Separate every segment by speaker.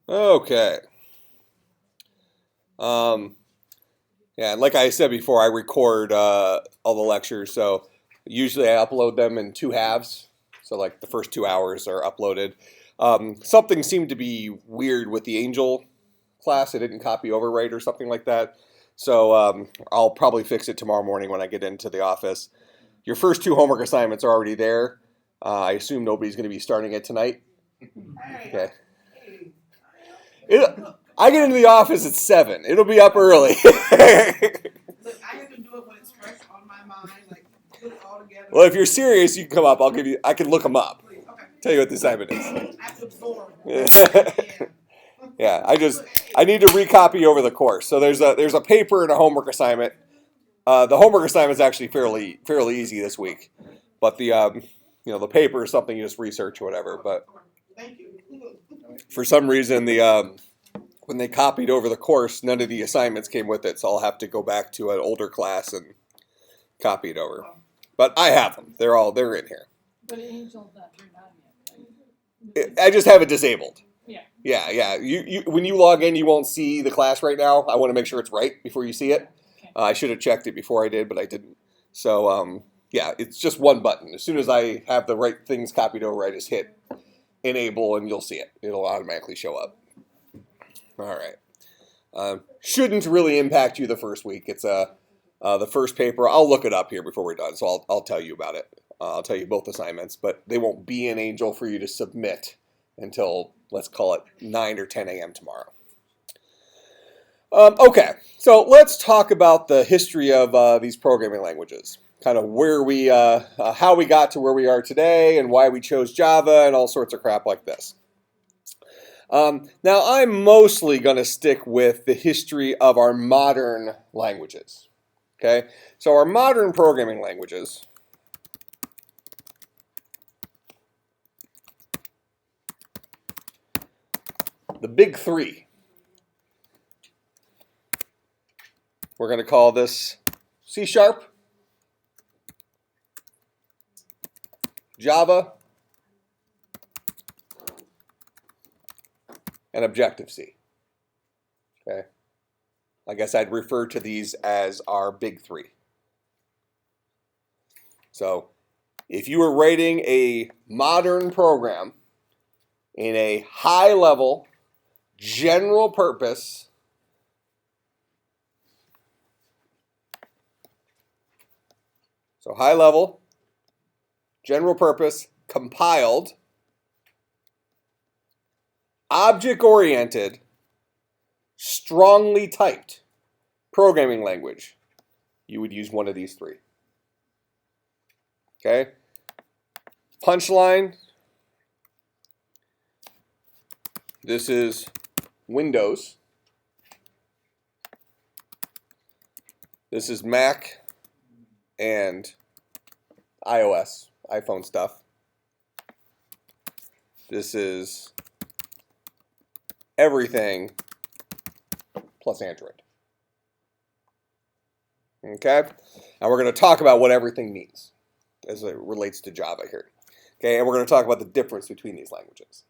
Speaker 1: Okay. Yeah, and like I said before, I record all the lectures, so usually I upload them in two halves. So like the first 2 hours are uploaded. Something seemed to be weird with the Angel class. It didn't copy over right or something like that. So I'll probably fix it tomorrow morning when I get into the office. Your first two homework assignments are already there. I assume nobody's going to be starting it tonight. Okay. I get into the office at 7. It'll be up early.
Speaker 2: Look, I have to do it when it's fresh on my mind, like put it all together.
Speaker 1: Well, if you're serious, you can come up. I can look them up.
Speaker 2: Please, okay.
Speaker 1: Tell you what the assignment is.
Speaker 2: I have to absorb.
Speaker 1: Yeah, I need to recopy over the course. So there's a paper and a homework assignment. The homework assignment is actually fairly easy this week, but the paper is something you just research or whatever. But
Speaker 2: Thank you.
Speaker 1: for some reason when they copied over the course, none of the assignments came with it, so I'll have to go back to an older class and copy it over. But I have them. They're in here.
Speaker 3: But Angel's not turned on yet, right?
Speaker 1: I just have it disabled.
Speaker 3: Yeah.
Speaker 1: Yeah. You when you log in, you won't see the class right now. I want to make sure it's right before you see it.
Speaker 3: Okay.
Speaker 1: I should have checked it before I did, but I didn't. So yeah, it's just one button. As soon as I have the right things copied over, I just hit enable, and you'll see it. It'll automatically show up. All right. Shouldn't really impact you the first week. It's the first paper. I'll look it up here before we're done, so I'll tell you about it. I'll tell you both assignments, but they won't be in Angel for you to submit until, let's call it 9 or 10 a.m. tomorrow. Okay, so let's talk about the history of these programming languages. Kind of how we got to where we are today and why we chose Java and all sorts of crap like this. Now, I'm mostly going to stick with the history of our modern languages. Okay, so our modern programming languages the big three. We're going to call this C#, Java, and Objective-C. Okay. I guess I'd refer to these as our big three. So if you were writing a modern program in a high-level, general purpose high level, general purpose, compiled, object-oriented, strongly typed programming language, you would use one of these three. Okay? Punchline. This is Windows. This is Mac and iOS, iPhone stuff. This is everything plus Android. Okay? And we're going to talk about what everything means as it relates to Java here. Okay? And we're going to talk about the difference between these languages.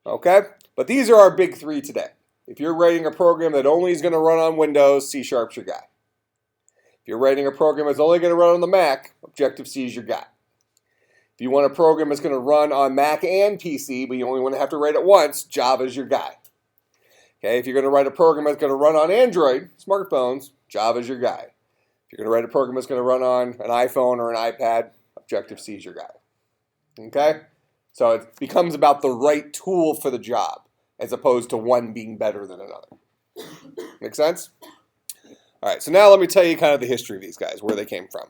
Speaker 1: Okay? But these are our big three today. If you're writing a program that only is going to run on Windows, C# your guy. If you're writing a program that's only going to run on the Mac, Objective-C is your guy. If you want a program that's going to run on Mac and PC, but you only want to have to write it once, Java is your guy. Okay, if you're going to write a program that's going to run on Android smartphones, Java is your guy. If you're going to write a program that's going to run on an iPhone or an iPad, Objective-C is your guy. Okay? So it becomes about the right tool for the job, as opposed to one being better than another. Make sense? All right, so now let me tell you kind of the history of these guys, where they came from.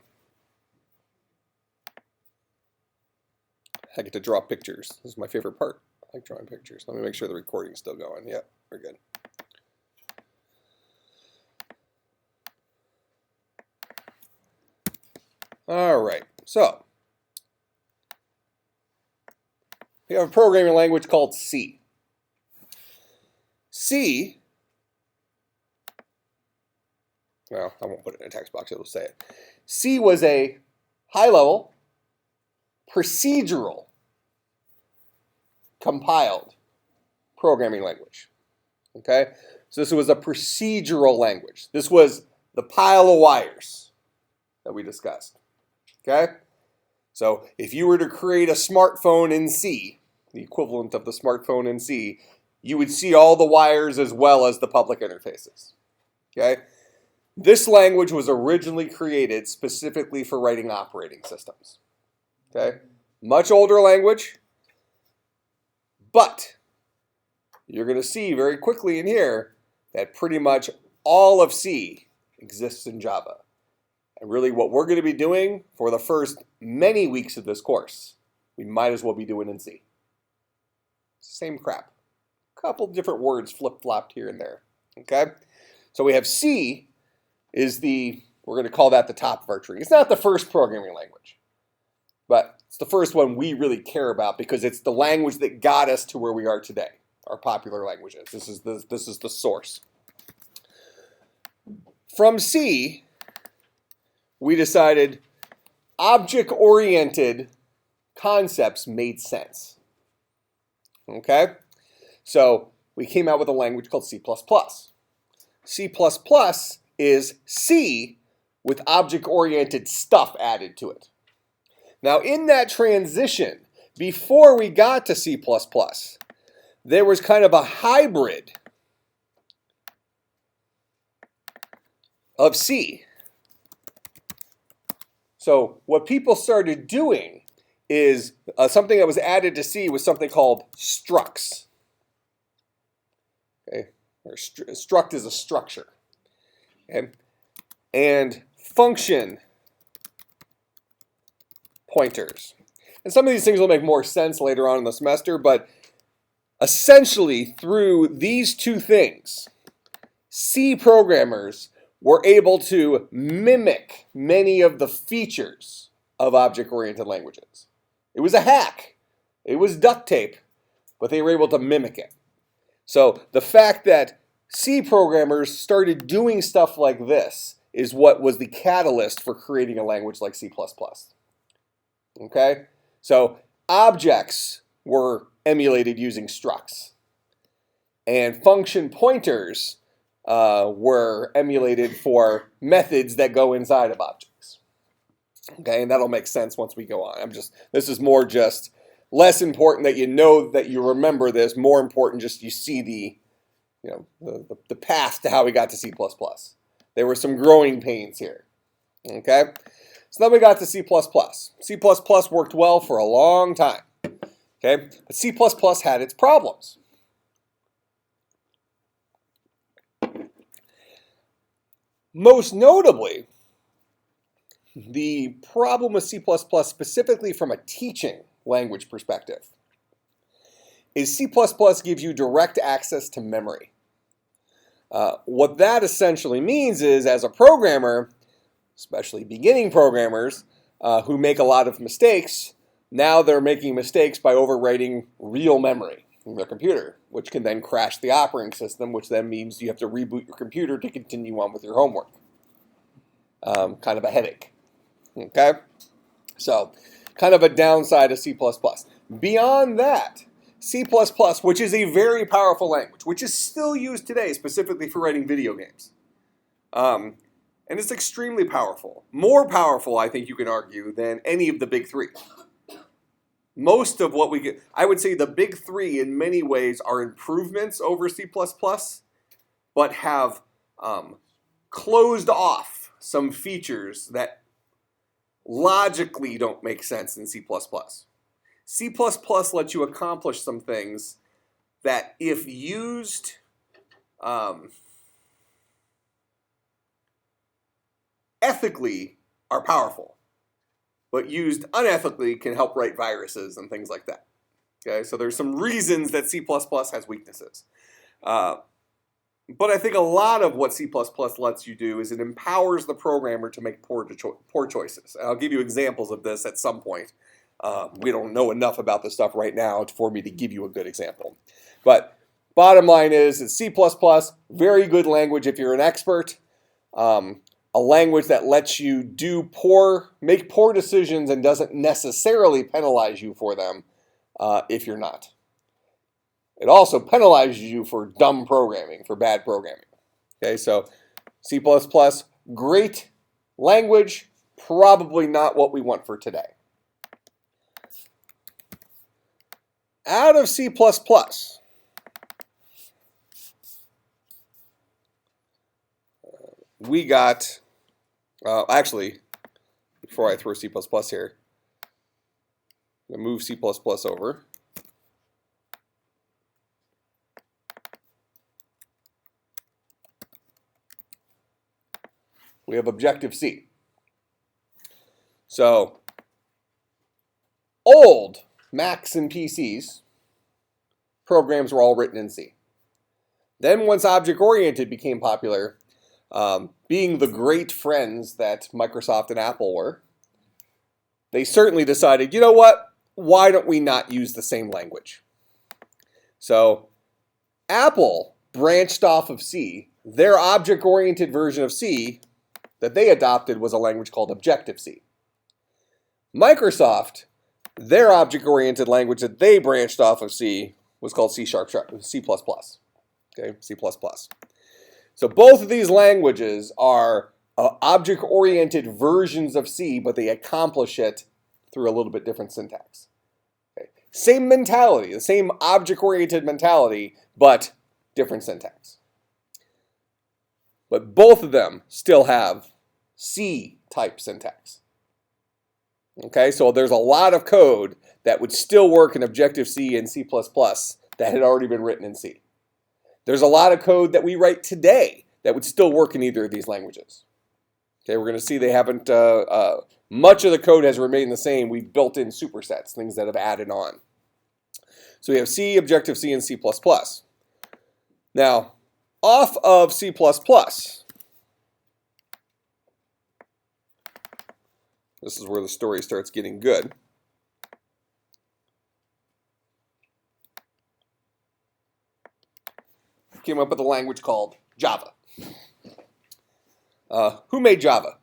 Speaker 1: I get to draw pictures. This is my favorite part. I like drawing pictures. Let me make sure the recording's still going. Yep, we're good. All right, so we have a programming language called C. C, well, I won't put it in a text box, it'll say it. C was a high-level, procedural, compiled programming language. Okay, so this was a procedural language. This was the pile of wires that we discussed. Okay, so if you were to create a smartphone in C, the equivalent of the smartphone in C, you would see all the wires as well as the public interfaces. Okay, this language was originally created specifically for writing operating systems. Okay, much older language, but you're going to see very quickly in here that pretty much all of C exists in Java. And really what we're going to be doing for the first many weeks of this course, we might as well be doing in C. Same crap. Couple different words flip-flopped here and there. Okay? So we have C is we're going to call that the top of our tree. It's not the first programming language, but it's the first one we really care about because it's the language that got us to where we are today, our popular languages. This is the source. From C, we decided object-oriented concepts made sense. Okay? So we came out with a language called C++. C++ is C with object-oriented stuff added to it. Now in that transition, before we got to C++, there was kind of a hybrid of C. So what people started doing is something that was added to C was something called structs. Okay, or struct is a structure. Okay, and function pointers. And some of these things will make more sense later on in the semester, but essentially through these two things, C programmers were able to mimic many of the features of object-oriented languages. It was a hack. It was duct tape, but they were able to mimic it. So the fact that C programmers started doing stuff like this is what was the catalyst for creating a language like C++. Okay? So objects were emulated using structs, and function pointers were emulated for methods that go inside of objects. Okay, and that'll make sense once we go on. This is more just less important that you know that you remember this, more important just you see the path to how we got to C++. There were some growing pains here. Okay? So then we got to C++. C++ worked well for a long time. Okay? But C++ had its problems. Most notably, the problem with C++, specifically from a teaching language perspective, is C++ gives you direct access to memory. What that essentially means is, as a programmer, especially beginning programmers who make a lot of mistakes, now they're making mistakes by overwriting real memory in their computer, which can then crash the operating system, which then means you have to reboot your computer to continue on with your homework. Kind of a headache. Okay? So, kind of a downside of C++. Beyond that, C++, which is a very powerful language, which is still used today specifically for writing video games. And it's extremely powerful. More powerful, I think you can argue, than any of the big three. Most of what we get, I would say the big three in many ways are improvements over C++, but have closed off some features that logically don't make sense in C++. C++ lets you accomplish some things that, if used ethically, are powerful, but used unethically can help write viruses and things like that. Okay, so there's some reasons that C++ has weaknesses. But I think a lot of what C++ lets you do is it empowers the programmer to make poor choices. And I'll give you examples of this at some point. We don't know enough about this stuff right now for me to give you a good example. But bottom line is that C++, very good language if you're an expert. A language that lets you make poor decisions and doesn't necessarily penalize you for them if you're not. It also penalizes you for dumb programming, for bad programming. Okay, so C++, great language, probably not what we want for today. Out of C++, we got, actually, before I throw C++ here, I'm going to move C++ over. We have Objective-C. So, old Macs and PCs, programs were all written in C. Then once object-oriented became popular, being the great friends that Microsoft and Apple were, they certainly decided, you know what, why don't we not use the same language? So Apple branched off of C. Their object-oriented version of C that they adopted was a language called Objective-C. Microsoft, their object-oriented language that they branched off of C was called C++. Okay, C++. So both of these languages are object-oriented versions of C, but they accomplish it through a little bit different syntax. Okay. Same mentality, the same object-oriented mentality, but different syntax. But both of them still have C-type syntax. Okay, so there's a lot of code that would still work in Objective-C and C++ that had already been written in C. There's a lot of code that we write today that would still work in either of these languages. Okay, we're going to see they haven't, much of the code has remained the same. We've built in supersets, things that have added on. So we have C, Objective-C, and C++. Now, off of C++, this is where the story starts getting good. Came up with a language called Java. Who made Java?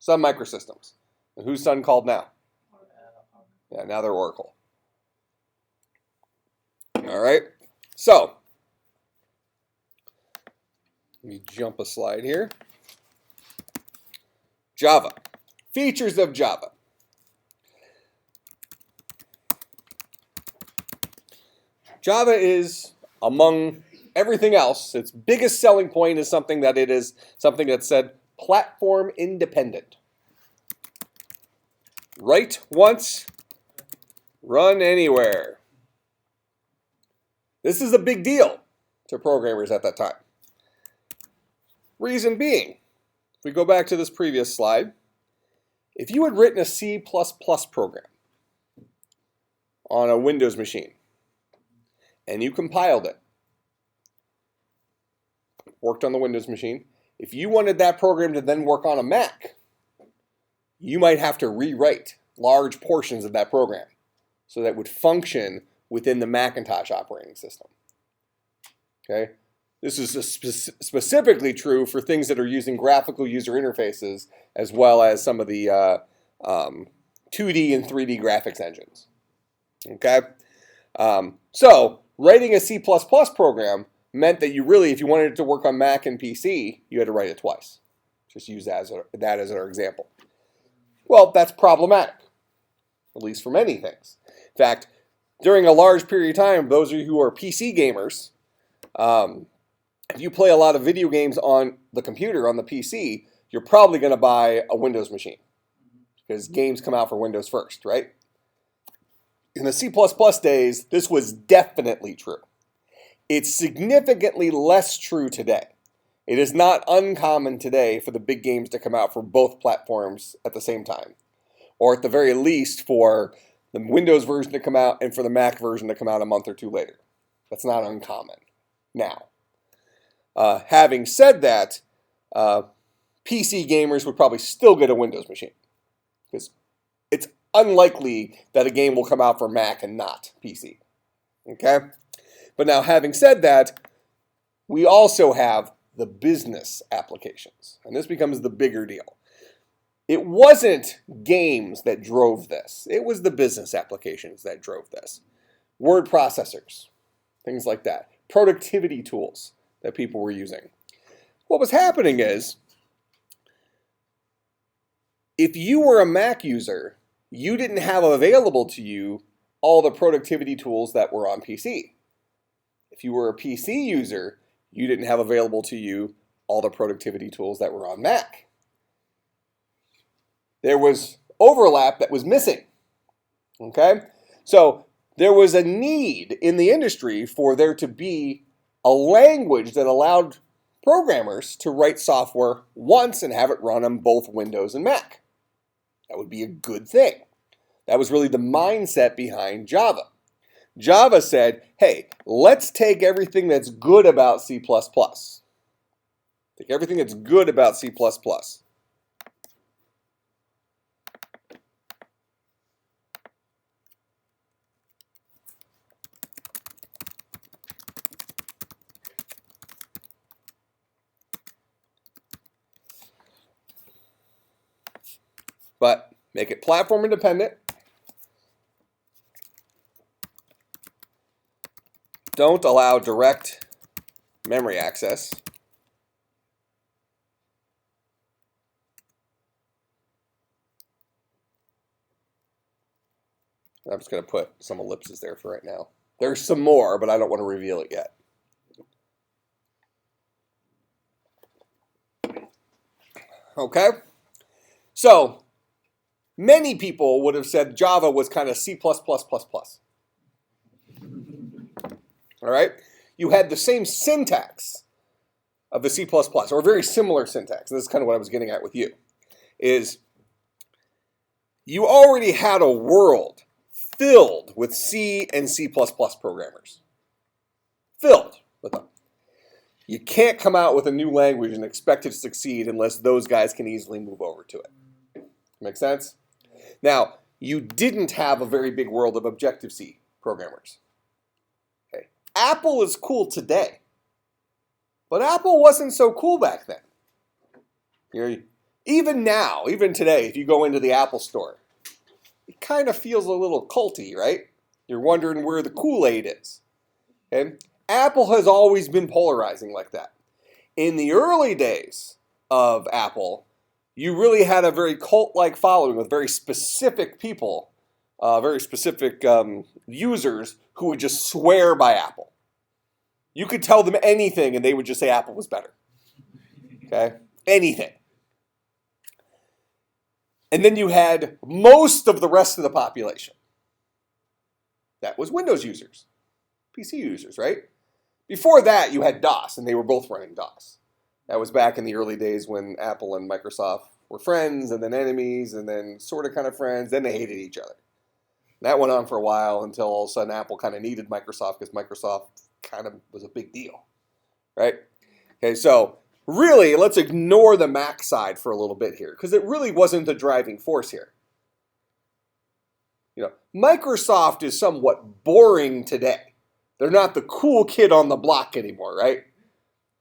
Speaker 1: Sun Microsystems. And who's Sun called now? Yeah, now they're Oracle. All right. So, let me jump a slide here. Java. Features of Java. Java is, among everything else, its biggest selling point is something that said platform independent. Write once, run anywhere. This is a big deal to programmers at that time. Reason being, if we go back to this previous slide, if you had written a C++ program on a Windows machine and you compiled it, worked on the Windows machine, if you wanted that program to then work on a Mac, you might have to rewrite large portions of that program so that it would function within the Macintosh operating system. Okay? This is specifically true for things that are using graphical user interfaces as well as some of the 2D and 3D graphics engines. Okay? So writing a C++ program meant that you really, if you wanted it to work on Mac and PC, you had to write it twice. Just use that as our example. Well, that's problematic, at least for many things. In fact, during a large period of time, those of you who are PC gamers, if you play a lot of video games on the computer, on the PC, you're probably going to buy a Windows machine because games come out for Windows first, right? In the C++ days, this was definitely true. It's significantly less true today. It is not uncommon today for the big games to come out for both platforms at the same time, or at the very least for the Windows version to come out and for the Mac version to come out a month or two later. That's not uncommon now. Having said that, PC gamers would probably still get a Windows machine because it's unlikely that a game will come out for Mac and not PC. Okay? But now, having said that, we also have the business applications, and this becomes the bigger deal. It wasn't games that drove this. It was the business applications that drove this. word processors, things like that, productivity tools that people were using. What was happening is, if you were a Mac user, you didn't have available to you all the productivity tools that were on PC. If you were a PC user, you didn't have available to you all the productivity tools that were on Mac. There was overlap that was missing. Okay? So there was a need in the industry for there to be a language that allowed programmers to write software once and have it run on both Windows and Mac. That would be a good thing. That was really the mindset behind Java. Java said, hey, let's take everything that's good about C++. Take everything that's good about C++. But make it platform independent. Don't allow direct memory access. I'm just going to put some ellipses there for right now. There's some more, but I don't want to reveal it yet. Okay? So, many people would have said Java was kind of C+++++. All right? You had the same syntax of the C++, or a very similar syntax. This is kind of what I was getting at with you, is you already had a world filled with C and C++ programmers. Filled with them. You can't come out with a new language and expect it to succeed unless those guys can easily move over to it. Make sense? Now, you didn't have a very big world of Objective-C programmers. Okay. Apple is cool today, but Apple wasn't so cool back then. Even now, even today, if you go into the Apple store, it kind of feels a little culty, right? You're wondering where the Kool-Aid is. Okay? Apple has always been polarizing like that. In the early days of Apple, you really had a very cult-like following with very specific people, very specific users who would just swear by Apple. You could tell them anything and they would just say Apple was better. Okay? Anything. And then you had most of the rest of the population. That was Windows users, PC users, right? Before that, you had DOS, and they were both running DOS. That was back in the early days when Apple and Microsoft were friends, and then enemies, and then sort of kind of friends. Then they hated each other. That went on for a while until all of a sudden Apple kind of needed Microsoft because Microsoft kind of was a big deal, right? Okay, so really, let's ignore the Mac side for a little bit here because it really wasn't the driving force here. You know, Microsoft is somewhat boring today. They're not the cool kid on the block anymore, right?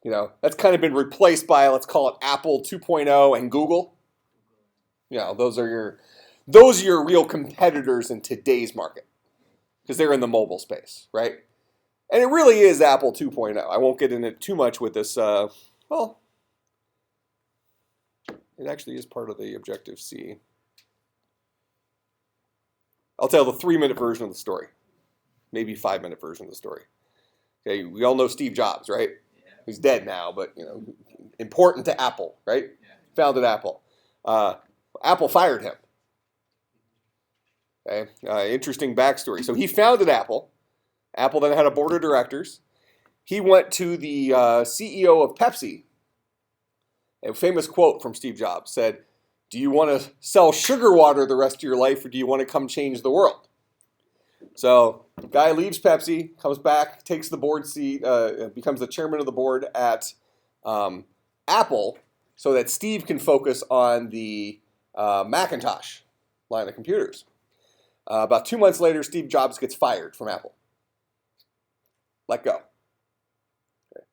Speaker 1: You know, that's kind of been replaced by, let's call it Apple 2.0 and Google. You know, those are your real competitors in today's market because they're in the mobile space, right? And it really is Apple 2.0. I won't get into too much with this. Well, it actually is part of the Objective-C. I'll tell the 3-minute version of the story. Maybe 5-minute version of the story. Okay, we all know Steve Jobs, right? Yeah. He's dead now, but you know, important to Apple, right? Yeah. Founded Apple. Apple fired him. Okay, interesting backstory. So he founded Apple. Apple then had a board of directors. He went to the CEO of Pepsi. A famous quote from Steve Jobs said, "Do you want to sell sugar water the rest of your life, or do you want to come change the world?" So, guy leaves Pepsi, comes back, takes the board seat, becomes the chairman of the board at Apple, so that Steve can focus on the Macintosh line of computers. About 2 months later, Steve Jobs gets fired from Apple. Let go. Okay.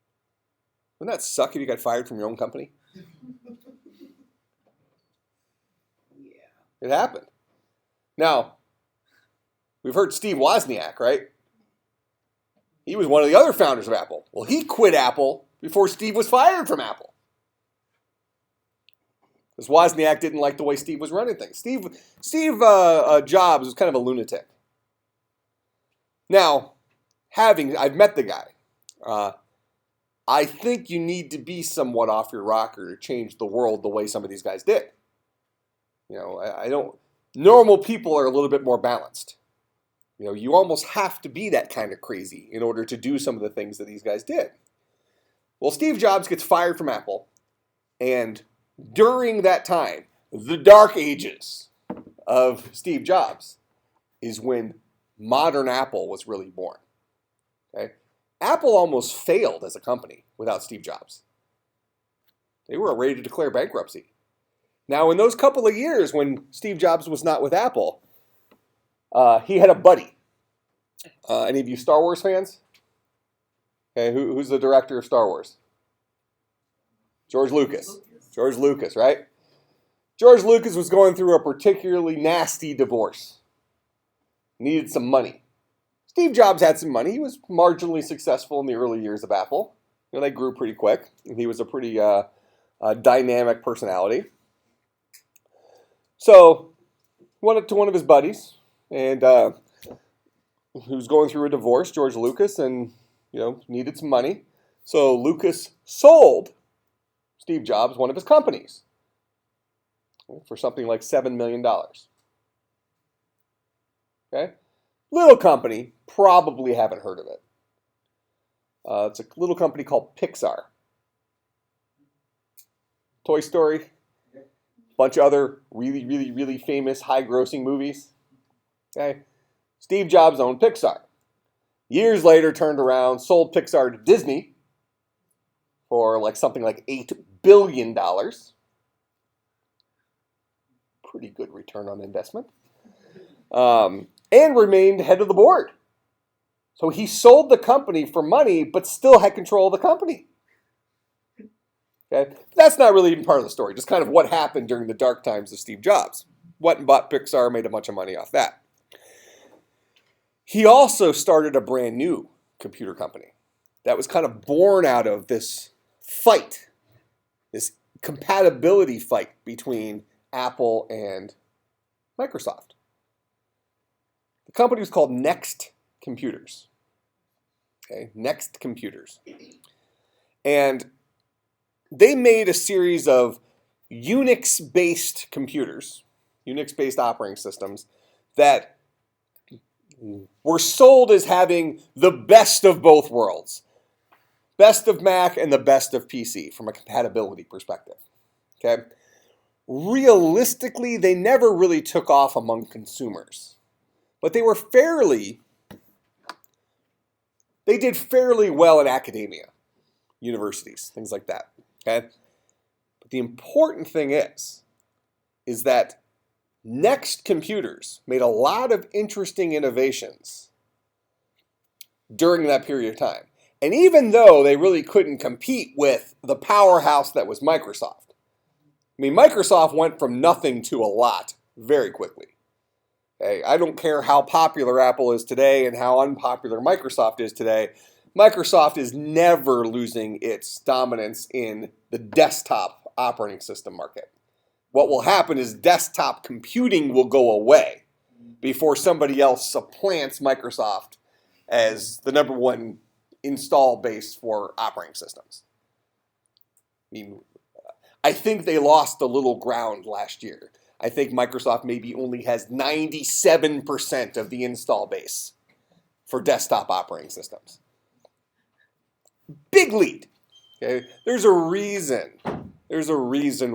Speaker 1: Wouldn't that suck if you got fired from your own company? Yeah. It happened. Now, we've heard Steve Wozniak, right? He was one of the other founders of Apple. Well, he quit Apple before Steve was fired from Apple. Because Wozniak didn't like the way Steve was running things. Steve Jobs was kind of a lunatic. Now, I've met the guy. I think you need to be somewhat off your rocker to change the world the way some of these guys did. You know, I don't. Normal people are a little bit more balanced. You know, you almost have to be that kind of crazy in order to do some of the things that these guys did. Well, Steve Jobs gets fired from Apple, and during that time, the dark ages of Steve Jobs is when modern Apple was really born. Okay? Apple almost failed as a company without Steve Jobs. They were ready to declare bankruptcy. Now, in those couple of years when Steve Jobs was not with Apple, he had a buddy. Any of you Star Wars fans? Okay, who's the director of Star Wars? George Lucas. George Lucas, right? George Lucas was going through a particularly nasty divorce. Needed some money. Steve Jobs had some money. He was marginally successful in the early years of Apple. You know, they grew pretty quick. And he was a pretty dynamic personality. So, went up to one of his buddies, and he was going through a divorce, George Lucas, and needed some money. So Lucas sold Steve Jobs one of his companies for something like $7 million. Okay, little company, probably haven't heard of it. It's a little company called Pixar. Toy Story. Bunch of other really, really, really famous high-grossing movies. Okay, Steve Jobs owned Pixar. Years later, turned around, sold Pixar to Disney for something like $8 billion. Pretty good return on investment. And remained head of the board. So he sold the company for money, but still had control of the company. Okay? That's not really even part of the story, just kind of what happened during the dark times of Steve Jobs. Went and bought Pixar, made a bunch of money off that. He also started a brand new computer company that was kind of born out of this fight, this compatibility fight between Apple and Microsoft. The company was called Next Computers. Okay, Next Computers. And they made a series of Unix-based computers, Unix-based operating systems that were sold as having the best of both worlds. Best of Mac and the best of PC from a compatibility perspective. Okay? Realistically, they never really took off among consumers. But they did fairly well in academia, universities, things like that. Okay? But the important thing is that Next Computers made a lot of interesting innovations during that period of time. And even though they really couldn't compete with the powerhouse that was Microsoft, I mean, Microsoft went from nothing to a lot very quickly. Okay? I don't care how popular Apple is today and how unpopular Microsoft is today. Microsoft is never losing its dominance in the desktop operating system market. What will happen is desktop computing will go away before somebody else supplants Microsoft as the number one install base for operating systems. I think they lost a little ground last year. I think Microsoft maybe only has 97% of the install base for desktop operating systems. Big lead. Okay? There's a reason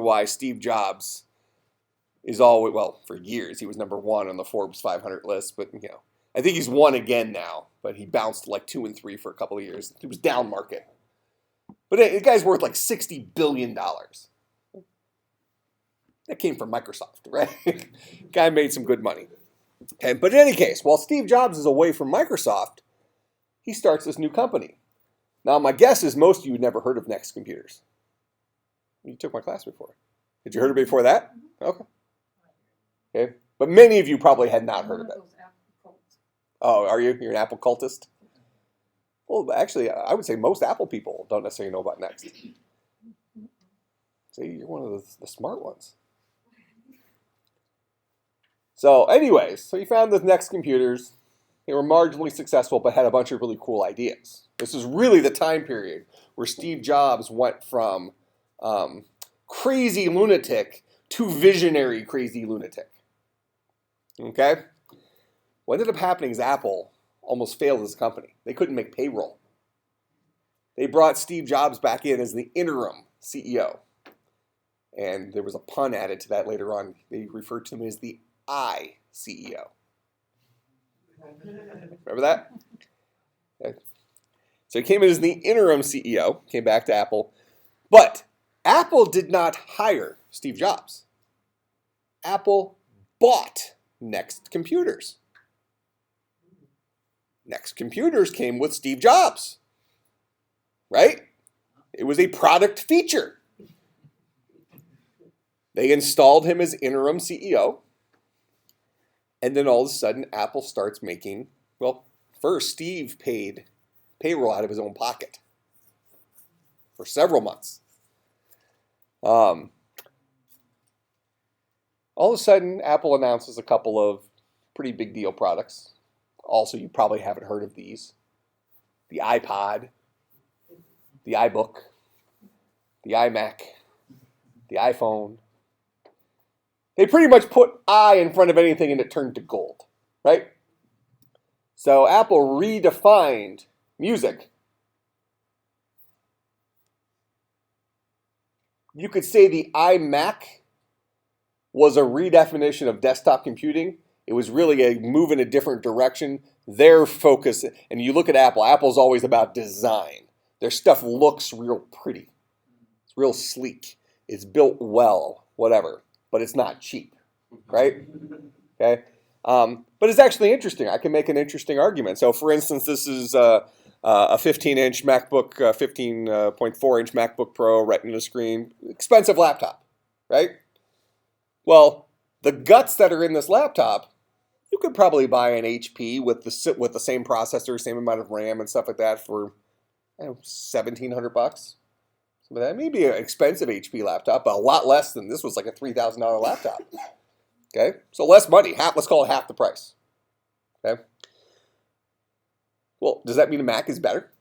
Speaker 1: why Steve Jobs is for years he was number one on the Forbes 500 list, but I think he's won again now, but he bounced 2 and 3 for a couple of years. He was down market. But the guy's worth $60 billion. That came from Microsoft, right? Guy made some good money. Okay, but in any case, while Steve Jobs is away from Microsoft, he starts this new company. Now, my guess is most of you had never heard of Next Computers. You took my class before. Did you heard of it before that? Okay. Okay. But many of you probably had not heard of it. Oh, are you? You're an Apple cultist? Well, actually, I would say most Apple people don't necessarily know about Next. See, you're one of the smart ones. So anyways, so he found the Next computers. They were marginally successful, but had a bunch of really cool ideas. This is really the time period where Steve Jobs went from crazy lunatic to visionary crazy lunatic. Okay? What ended up happening is Apple almost failed as a company. They couldn't make payroll. They brought Steve Jobs back in as the interim CEO. And there was a pun added to that later on. They referred to him as the I CEO. Remember that? Okay. So he came in as the interim CEO, came back to Apple. But Apple did not hire Steve Jobs. Apple bought Next Computers. Next Computers came with Steve Jobs. Right? It was a product feature. They installed him as interim CEO. And then all of a sudden, Apple starts making, well, first Steve paid payroll out of his own pocket for several months. All of a sudden, Apple announces a couple of pretty big deal products. Also, you probably haven't heard of these. The iPod, the iBook, the iMac, the iPhone. They pretty much put I in front of anything and it turned to gold, right? So Apple redefined music. You could say the iMac was a redefinition of desktop computing. It was really a move in a different direction. Their focus, and you look at Apple, Apple's always about design. Their stuff looks real pretty. It's real sleek. It's built well, whatever. But it's not cheap, right? Okay, but it's actually interesting. I can make an interesting argument. So, for instance, this is a 15-inch MacBook, 15.4-inch MacBook Pro, Retina screen, expensive laptop, right? Well, the guts that are in this laptop, you could probably buy an HP with the same processor, same amount of RAM and stuff like that for $1,700. That may be an expensive HP laptop, but a lot less than this was like a $3,000 laptop. Okay, so less money. Let's call it half the price. Okay. Well, does that mean a Mac is better?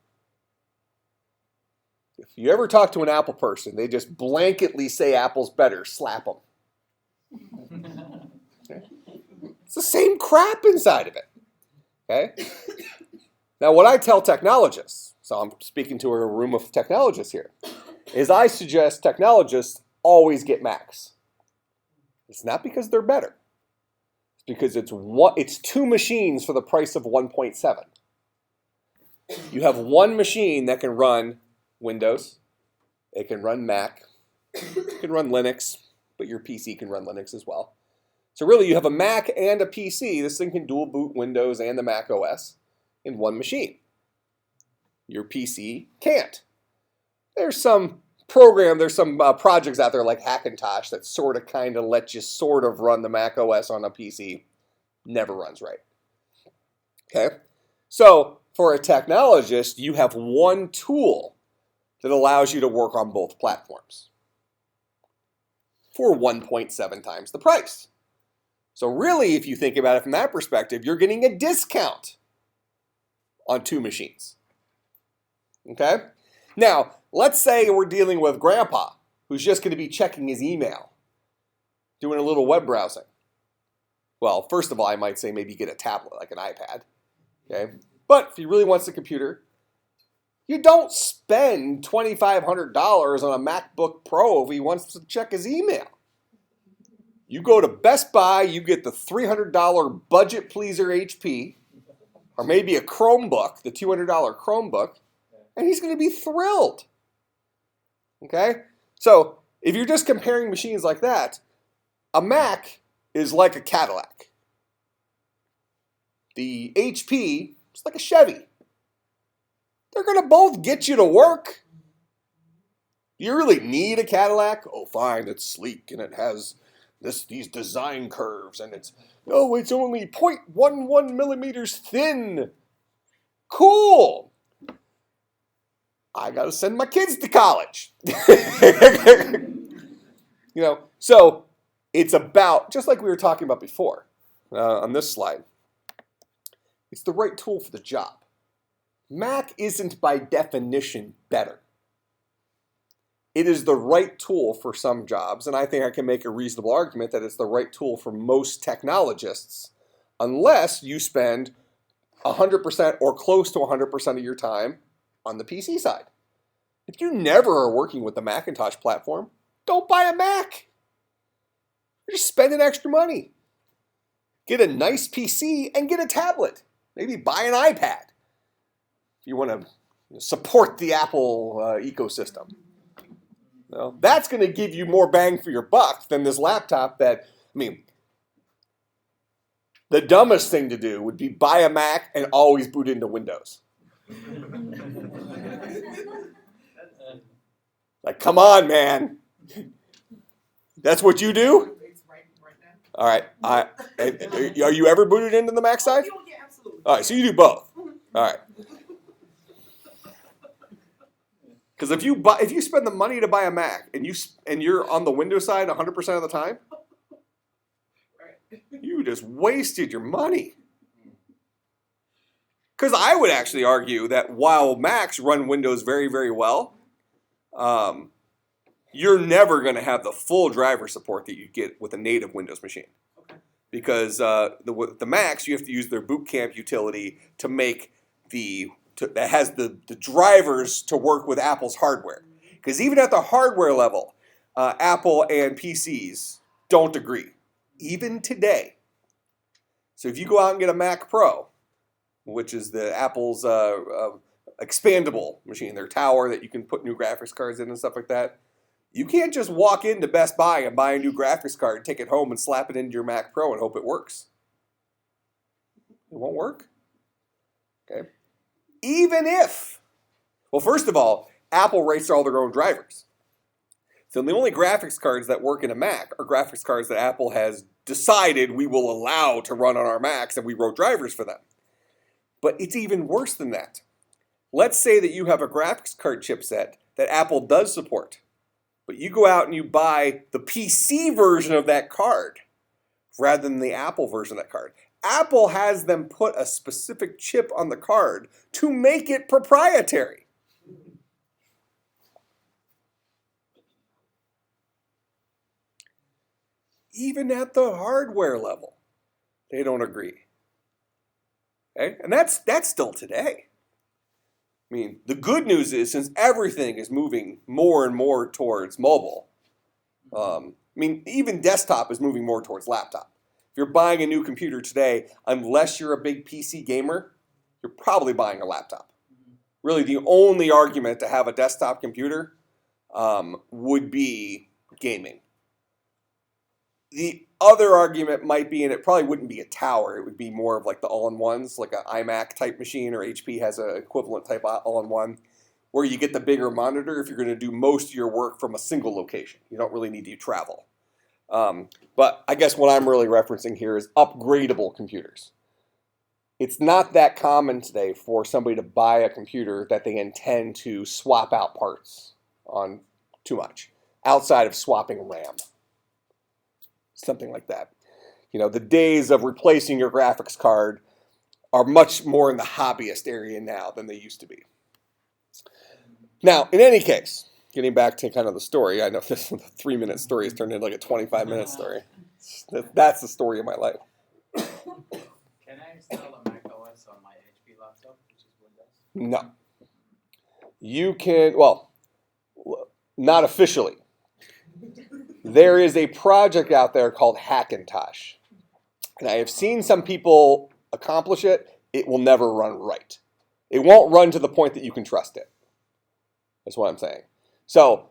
Speaker 1: If you ever talk to an Apple person, they just blanketly say Apple's better. Slap them. Okay. It's the same crap inside of it. Okay. Now, what I tell technologists, so I'm speaking to a room of technologists here, is I suggest technologists always get Macs. It's not because they're better. It's because it's two machines for the price of 1.7. You have one machine that can run Windows, it can run Mac, it can run Linux, but your PC can run Linux as well. So really you have a Mac and a PC. This thing can dual boot Windows and the Mac OS in one machine. Your PC can't. There's some projects out there like Hackintosh that sort of kind of let you sort of run the Mac OS on a PC. Never runs right. Okay? So for a technologist, you have one tool that allows you to work on both platforms for 1.7 times the price. So really, if you think about it from that perspective, you're getting a discount on two machines. Okay? Now, let's say we're dealing with Grandpa, who's just going to be checking his email, doing a little web browsing. Well, first of all, I might say maybe get a tablet, like an iPad. Okay? But if he really wants a computer, you don't spend $2,500 on a MacBook Pro if he wants to check his email. You go to Best Buy, you get the $300 budget pleaser HP, or maybe a Chromebook, the $200 Chromebook, and he's going to be thrilled. Okay? So if you're just comparing machines like that, a Mac is like a Cadillac. The HP is like a Chevy. They're going to both get you to work. Do you really need a Cadillac? Oh, fine, it's sleek and it has these design curves and it's only 0.11 millimeters thin. Cool. I got to send my kids to college. So it's about, just like we were talking about before on this slide, it's the right tool for the job. Mac isn't by definition better. It is the right tool for some jobs, and I think I can make a reasonable argument that it's the right tool for most technologists, unless you spend 100% or close to 100% of your time on the PC side. If you never are working with the Macintosh platform, don't buy a Mac. You're just spending extra money. Get a nice PC and get a tablet. Maybe buy an iPad if you want to support the Apple ecosystem. Well, that's going to give you more bang for your buck than this laptop that, the dumbest thing to do would be buy a Mac and always boot into Windows. Like, come on, man. That's what you do?
Speaker 2: It's right now.
Speaker 1: All right. Are you ever booted into the Mac side?
Speaker 2: Yeah, absolutely.
Speaker 1: All right, so you do both. All right. Because if you spend the money to buy a Mac and you're on the Windows side 100% of the time, you just wasted your money. Because I would actually argue that while Macs run Windows very, very well, you're never going to have the full driver support that you get with a native Windows machine. Because the Macs, you have to use their Boot Camp utility to make that has the drivers to work with Apple's hardware. Because even at the hardware level, Apple and PCs don't agree, even today. So if you go out and get a Mac Pro, which is Apple's expandable machine, their tower that you can put new graphics cards in and stuff like that, you can't just walk into Best Buy and buy a new graphics card, take it home and slap it into your Mac Pro and hope it works. It won't work. Okay. Even if, well, first of all, Apple rates all their own drivers. So the only graphics cards that work in a Mac are graphics cards that Apple has decided we will allow to run on our Macs, and we wrote drivers for them. But it's even worse than that. Let's say that you have a graphics card chipset that Apple does support, but you go out and you buy the PC version of that card rather than the Apple version of that card. Apple has them put a specific chip on the card to make it proprietary. Even at the hardware level, they don't agree. Okay? And that's still today. The good news is, since everything is moving more and more towards mobile, even desktop is moving more towards laptop. If you're buying a new computer today, unless you're a big PC gamer, you're probably buying a laptop. Really, the only argument to have a desktop computer would be gaming. The other argument might be, and it probably wouldn't be a tower, it would be more of like the all-in-ones, like an iMac type machine, or HP has an equivalent type all-in-one, where you get the bigger monitor if you're going to do most of your work from a single location. You don't really need to travel. But I guess what I'm really referencing here is upgradable computers. It's not that common today for somebody to buy a computer that they intend to swap out parts on too much, outside of swapping RAM. Something like that. The days of replacing your graphics card are much more in the hobbyist area now than they used to be. Now, in any case, getting back to kind of the story, I know this 3-minute story has turned into like a 25-minute story. That's the story of my life.
Speaker 4: Can I install a Mac OS on my HP laptop, which is Windows?
Speaker 1: No. You can, well, not officially. There is a project out there called Hackintosh. And I have seen some people accomplish it. It will never run right. It won't run to the point that you can trust it. That's what I'm saying. So,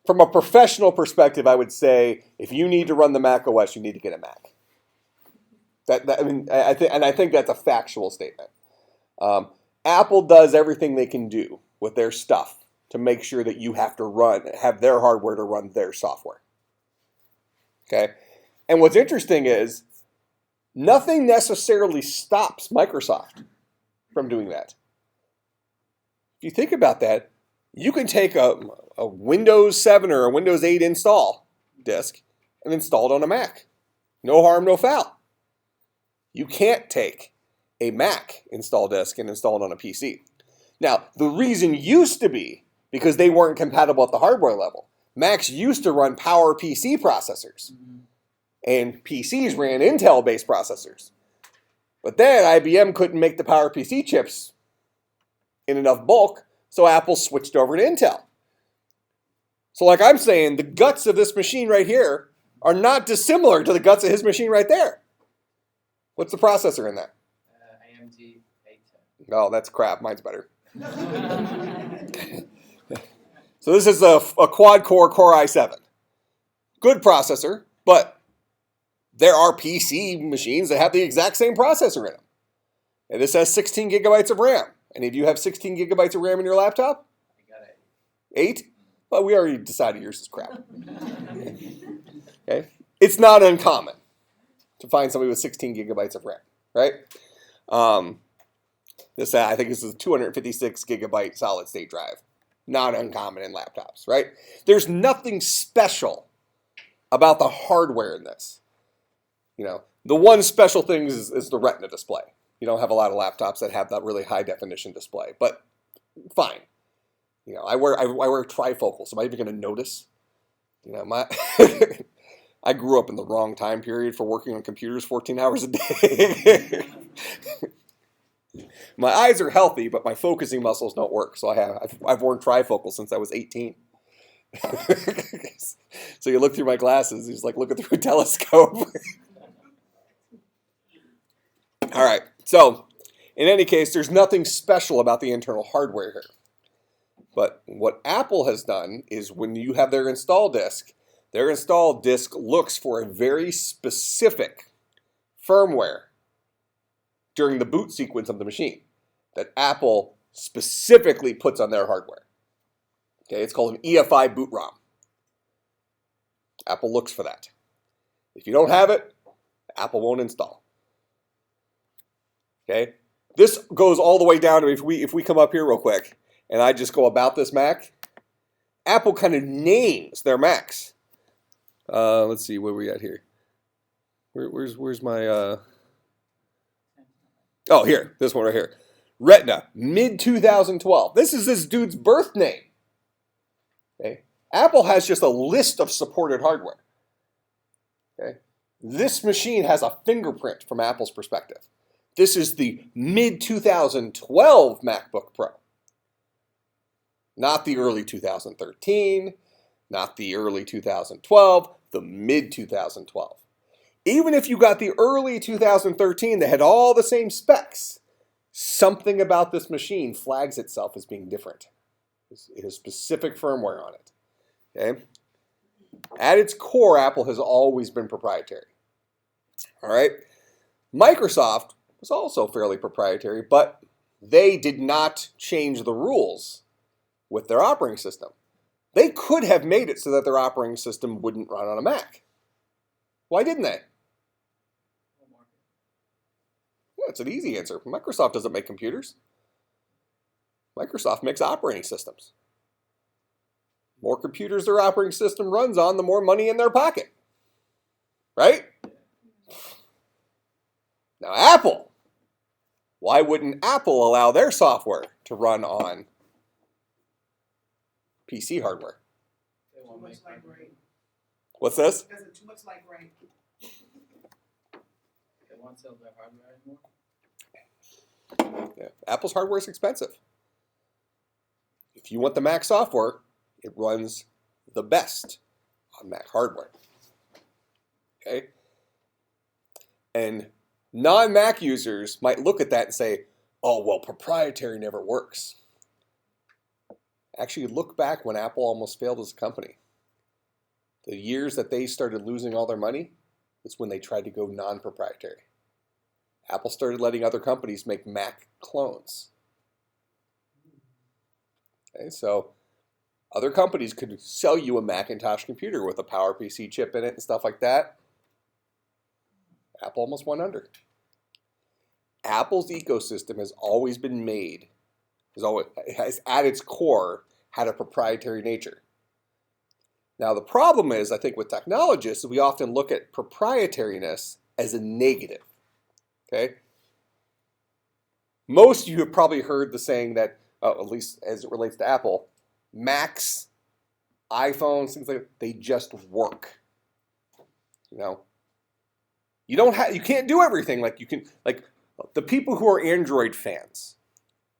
Speaker 1: from a professional perspective, I would say if you need to run the Mac OS, you need to get a Mac. I think that's a factual statement. Apple does everything they can do with their stuff to make sure that you have their hardware to run their software. Okay? And what's interesting is nothing necessarily stops Microsoft from doing that. If you think about that, You can take a Windows 7 or a Windows 8 install disk and install it on a Mac. No harm, no foul. You can't take a Mac install disk and install it on a PC. Now, the reason used to be because they weren't compatible at the hardware level. Macs used to run PowerPC processors, and PCs ran Intel-based processors. But then IBM couldn't make the PowerPC chips in enough bulk, so Apple switched over to Intel. So like I'm saying, the guts of this machine right here are not dissimilar to the guts of his machine right there. What's the processor in that?
Speaker 4: AMD 810.
Speaker 1: Oh, that's crap. Mine's better. So this is a quad-core Core i7. Good processor, but there are PC machines that have the exact same processor in them. And this has 16 gigabytes of RAM. Any of you have 16 gigabytes of RAM in your laptop?
Speaker 4: I got
Speaker 1: 8? Well, we already decided yours is crap. Okay? It's not uncommon to find somebody with 16 gigabytes of RAM, right? I think this is a 256 gigabyte solid state drive. Not uncommon in laptops, right? There's nothing special about the hardware in this. You know, the one special thing is the Retina display. You don't have a lot of laptops that have that really high definition display, but fine. You know, I wear trifocal, so am I even going to notice? You know, I grew up in the wrong time period for working on computers 14 hours a day. My eyes are healthy, but my focusing muscles don't work. So I've worn trifocal since I was 18. So you look through my glasses, it's like looking through a telescope. All right. So in any case, there's nothing special about the internal hardware here. But what Apple has done is when you have their install disk looks for a very specific firmware during the boot sequence of the machine that Apple specifically puts on their hardware. Okay, it's called an Efi Boot Rom. Apple looks for that. If you don't have it, Apple won't install. Okay, this goes all the way down to if we come up here real quick and I just go about this Mac, Apple kind of names their Macs. Let's see, what we got here. Where's my oh, here, this one right here. Retina, mid-2012. This is this dude's birth name. Okay? Apple has just a list of supported hardware. Okay? This machine has a fingerprint from Apple's perspective. This is the mid-2012 MacBook Pro. Not the early 2013, not the early 2012, the mid-2012. Even if you got the early 2013 that had all the same specs, something about this machine flags itself as being different. It has specific firmware on it. Okay? At its core, Apple has always been proprietary. All right? Microsoft was also fairly proprietary, but they did not change the rules with their operating system. They could have made it so that their operating system wouldn't run on a Mac. Why didn't they? Yeah, it's an easy answer. Microsoft doesn't make computers. Microsoft makes operating systems. The more computers their operating system runs on, the more money in their pocket. Right? Now, Apple. Why wouldn't Apple allow their software to run on PC hardware?
Speaker 4: They won't make
Speaker 2: like rain.
Speaker 1: What's this?
Speaker 2: Because it's too much like rain.
Speaker 4: They won't sell their hardware anymore.
Speaker 1: Yeah. Apple's hardware is expensive. If you want the Mac software, it runs the best on Mac hardware. Okay? And non-Mac users might look at that and say, oh, well, proprietary never works. Actually, look back when Apple almost failed as a company. The years that they started losing all their money is when they tried to go non-proprietary. Apple started letting other companies make Mac clones. Okay, so other companies could sell you a Macintosh computer with a PowerPC chip in it and stuff like that. Apple almost went under. Apple's ecosystem has always been made, has at its core, had a proprietary nature. Now the problem is, I think with technologists, we often look at proprietariness as a negative, okay? Most of you have probably heard the saying that, at least as it relates to Apple, Macs, iPhones, things like that, they just work. You know, you can't do everything like you can. Like the people who are Android fans,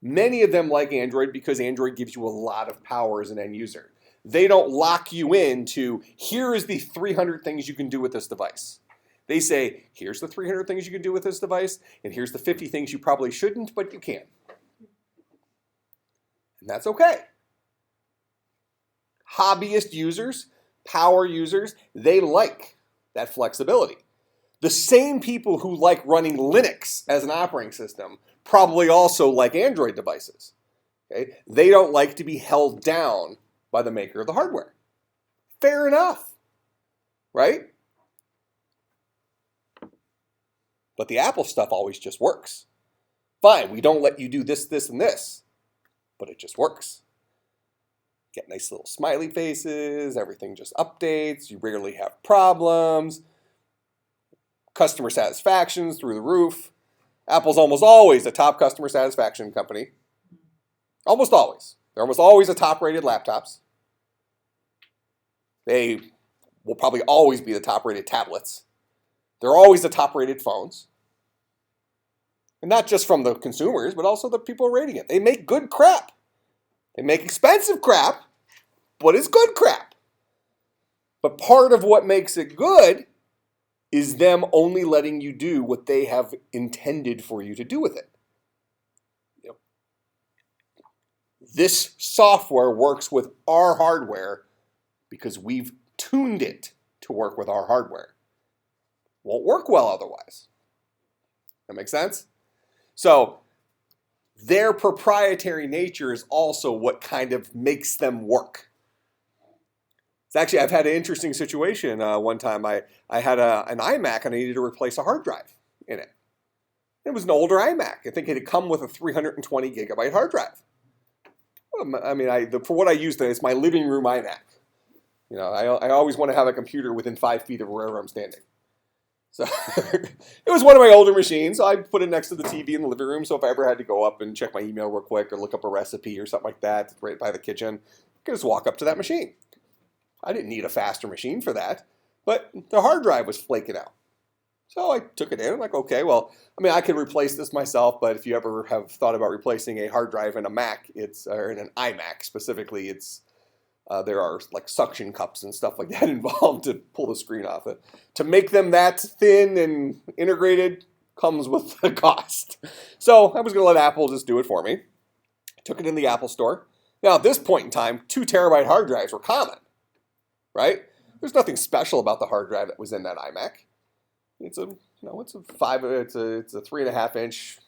Speaker 1: many of them like Android because Android gives you a lot of power as an end user. They don't lock you into, here is the 300 things you can do with this device. They say, here's the 300 things you can do with this device, and here's the 50 things you probably shouldn't, but you can. And that's okay. Hobbyist users, power users, they like that flexibility. The same people who like running Linux as an operating system probably also like Android devices. Okay? They don't like to be held down by the maker of the hardware. Fair enough, right? But the Apple stuff always just works. Fine, we don't let you do this, this, and this, but it just works. Get nice little smiley faces, everything just updates, you rarely have problems, customer satisfaction's through the roof. Apple's almost always a top customer satisfaction company. Almost always. They're almost always a top-rated laptops. They will probably always be the top-rated tablets. They're always the top-rated phones. And not just from the consumers, but also the people rating it. They make good crap. They make expensive crap, but it's good crap. But part of what makes it good is them only letting you do what they have intended for you to do with it. This software works with our hardware because we've tuned it to work with our hardware. Won't work well otherwise. That makes sense? So their proprietary nature is also what kind of makes them work. It's actually, I've had an interesting situation. One time I had an iMac and I needed to replace a hard drive in it. It was an older iMac. I think it had come with a 320 gigabyte hard drive. I mean, for what I used, it's my living room iMac. You know, I always want to have a computer within 5 feet of wherever I'm standing. So it was one of my older machines. So I put it next to the TV in the living room. So if I ever had to go up and check my email real quick or look up a recipe or something like that right by the kitchen, I could just walk up to that machine. I didn't need a faster machine for that, but the hard drive was flaking out. So I took it in. I'm like, okay, well, I mean, I could replace this myself, but if you ever have thought about replacing a hard drive in a Mac, or in an iMac specifically, there are like suction cups and stuff like that involved to pull the screen off it. To make them that thin and integrated comes with a cost. So I was going to let Apple just do it for me. I took it in the Apple Store. Now at this point in time, 2 terabyte hard drives were common, right? There's nothing special about the hard drive that was in that iMac. It's a 3.5 inch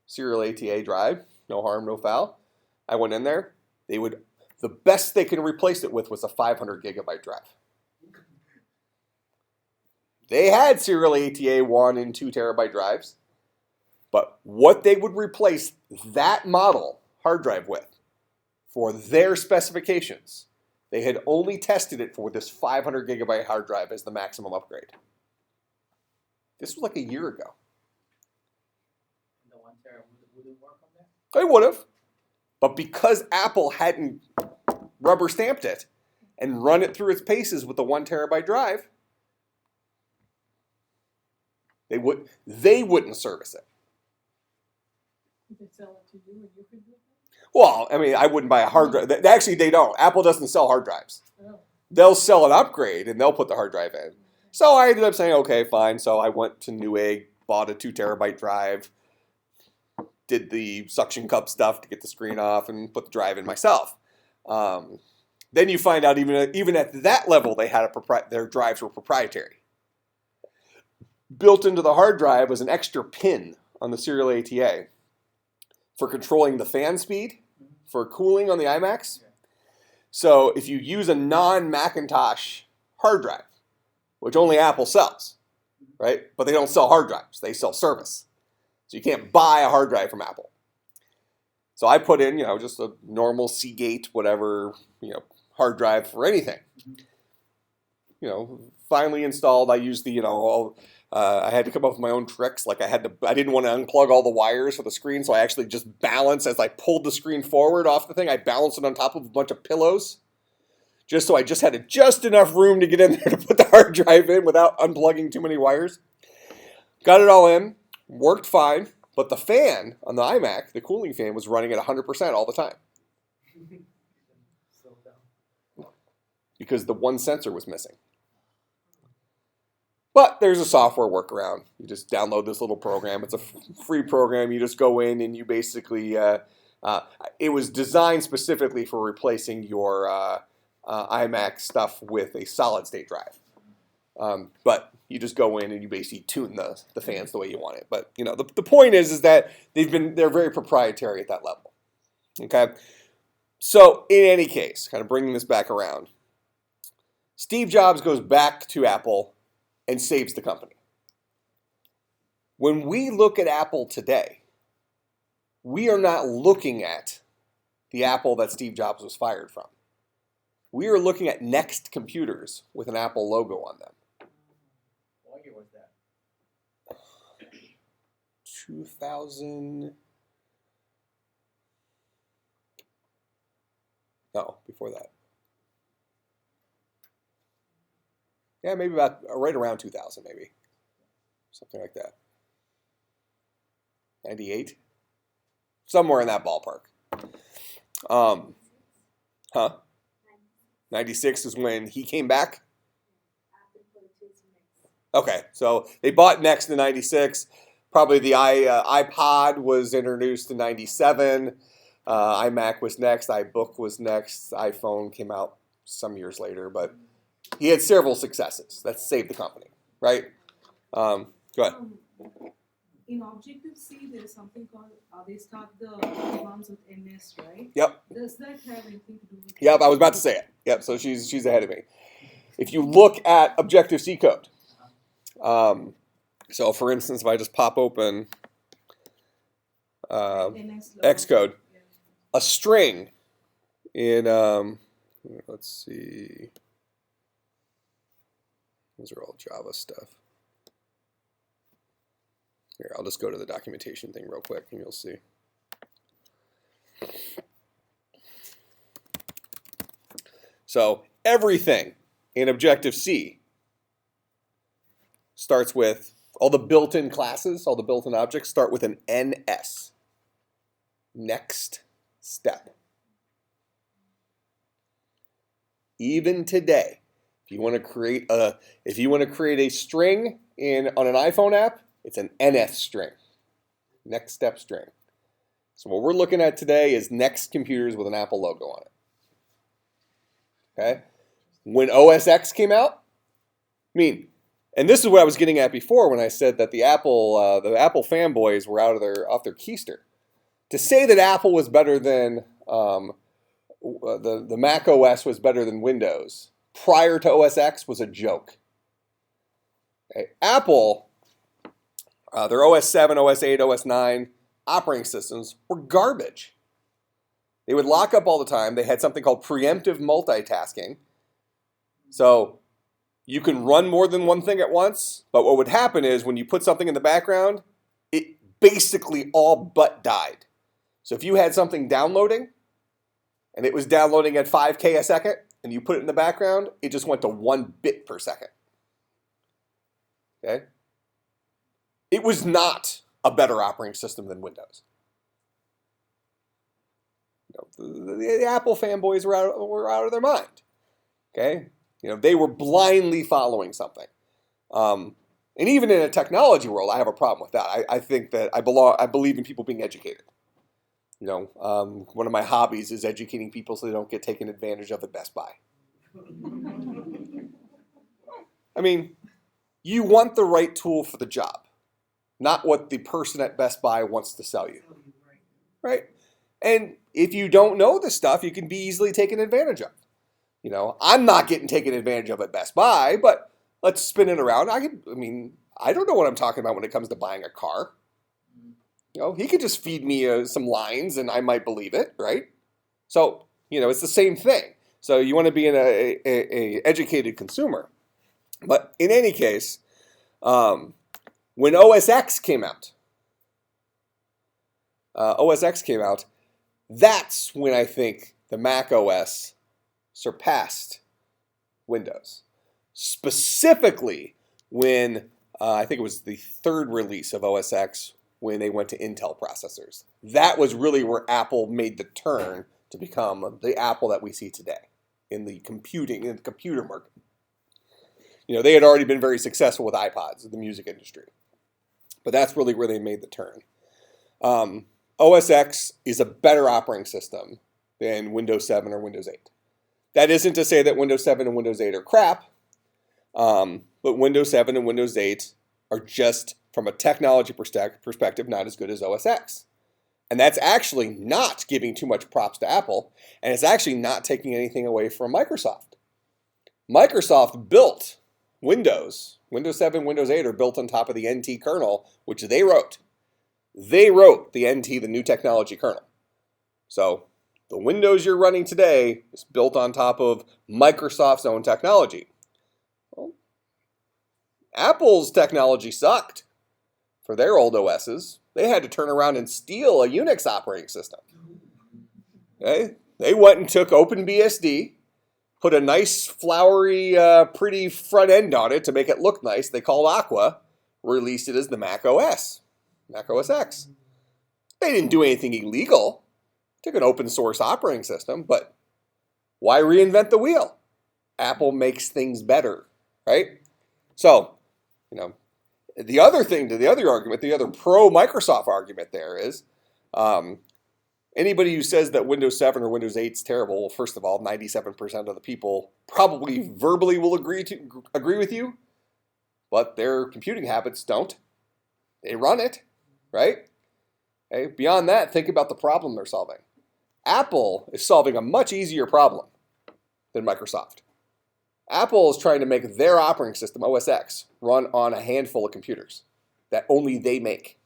Speaker 1: serial ATA drive. No harm, no foul. I went in there. The best they can replace it with was a 500 gigabyte drive. They had serial ATA 1 and 2 terabyte drives, but what they would replace that model hard drive with for their specifications, they had only tested it for this 500 gigabyte hard drive as the maximum upgrade. This was like a year ago.
Speaker 4: The 1 tera wouldn't work on that?
Speaker 1: They would have. But because Apple hadn't rubber stamped it and run it through its paces with the 1 terabyte drive, they wouldn't service it.
Speaker 3: They sell it to you and you can do it?
Speaker 1: Well, I mean, I wouldn't buy a hard drive. Actually, they don't. Apple doesn't sell hard drives.
Speaker 3: Oh.
Speaker 1: They'll sell an upgrade and they'll put the hard drive in. So I ended up saying, okay, fine. So I went to Newegg, bought a 2 terabyte drive, did the suction cup stuff to get the screen off, and put the drive in myself. Then you find out even at that level, they had their drives were proprietary. Built into the hard drive was an extra pin on the serial ATA for controlling the fan speed for cooling on the iMacs. So if you use a non-Macintosh hard drive, which only Apple sells, right? But they don't sell hard drives. They sell service. So you can't buy a hard drive from Apple. So I put in, just a normal Seagate, whatever, hard drive for anything. Finally installed. I used the, I had to come up with my own tricks. Like I didn't want to unplug all the wires for the screen, so I actually just balanced as I pulled the screen forward off the thing. I balanced it on top of a bunch of pillows, just so I just had just enough room to get in there to put the hard drive in without unplugging too many wires. Got it all in, worked fine, but the fan on the iMac, the cooling fan, was running at 100% all the time because the one sensor was missing. But there's a software workaround. You just download this little program. It's a free program. You just go in and you basically, it was designed specifically for replacing your iMac stuff with a solid state drive. But you just go in and you basically tune the fans the way you want it. But the point is that they're very proprietary at that level. Okay. So in any case, kind of bringing this back around, Steve Jobs goes back to Apple and saves the company. When we look at Apple today, we are not looking at the Apple that Steve Jobs was fired from. We are looking at Next computers with an Apple logo on them.
Speaker 4: What year was that?
Speaker 1: 2000. No, before that. Yeah, maybe about right around 2000, maybe. Something like that. 98? Somewhere in that ballpark. 96 is when he came back? Okay, so they bought Next in 96. Probably the iPod was introduced in 97. iMac was next. iBook was next. iPhone came out some years later, but he had several successes that saved the company, right? Go ahead.
Speaker 5: In Objective-C, there's something called, they start the ones with NS, right?
Speaker 1: Yep.
Speaker 5: Does that have anything to do with
Speaker 1: Yep, I was about to say it. Yep, so she's ahead of me. If you look at Objective-C code, so for instance, if I just pop open
Speaker 5: NS
Speaker 1: Xcode, a string in, let's see, those are all Java stuff. Here, I'll just go to the documentation thing real quick and you'll see. So everything in Objective-C starts with, all the built-in classes, all the built-in objects start with an NS. Next step. Even today, if you want to create a string on an iPhone app, it's an NS string. Next step string. So what we're looking at today is Next computers with an Apple logo on it. Okay? When OS X came out, and this is what I was getting at before when I said that the Apple fanboys were off their keister. To say that Apple was better than the Mac OS was better than Windows prior to OS X was a joke. Okay? Apple, their OS 7, OS 8, OS 9 operating systems were garbage. They would lock up all the time. They had something called preemptive multitasking. So you can run more than one thing at once, but what would happen is when you put something in the background, it basically all but died. So if you had something downloading, and it was downloading at 5K a second, and you put it in the background, it just went to 1 bit per second. Okay? It was not a better operating system than Windows. The Apple fanboys were out of their mind. Okay? They were blindly following something. And even in a technology world, I have a problem with that. I think that I believe in people being educated. One of my hobbies is educating people so they don't get taken advantage of at Best Buy. You want the right tool for the job, not what the person at Best Buy wants to sell you. Right? And if you don't know this stuff, you can be easily taken advantage of. I'm not getting taken advantage of at Best Buy, but let's spin it around. I don't know what I'm talking about when it comes to buying a car. He could just feed me some lines and I might believe it, right? So, it's the same thing. So you want to be a educated consumer. But in any case, when OS X came out, that's when I think the Mac OS surpassed Windows. Specifically when I think it was the third release of OS X when they went to Intel processors. That was really where Apple made the turn to become the Apple that we see today in the computer market. They had already been very successful with iPods in the music industry. But that's really where they made the turn. OS X is a better operating system than Windows 7 or Windows 8. That isn't to say that Windows 7 and Windows 8 are crap, but Windows 7 and Windows 8 are just, from a technology perspective, not as good as OS X. And that's actually not giving too much props to Apple, and it's actually not taking anything away from Microsoft. Microsoft built Windows 7, Windows 8 are built on top of the NT kernel, which they wrote. They wrote the NT, the new technology kernel. So the Windows you're running today is built on top of Microsoft's own technology. Well, Apple's technology sucked for their old OSs. They had to turn around and steal a Unix operating system. Okay? They went and took OpenBSD, put a nice, flowery, pretty front end on it to make it look nice. They called Aqua, released it as the Mac OS X. They didn't do anything illegal. Took an open source operating system, but why reinvent the wheel? Apple makes things better, right? So, the other pro Microsoft argument there is, anybody who says that Windows 7 or Windows 8 is terrible, well, first of all, 97% of the people probably verbally will agree with you, but their computing habits don't. They run it, right? Okay. Beyond that, think about the problem they're solving. Apple is solving a much easier problem than Microsoft. Apple is trying to make their operating system, OS X, run on a handful of computers that only they make.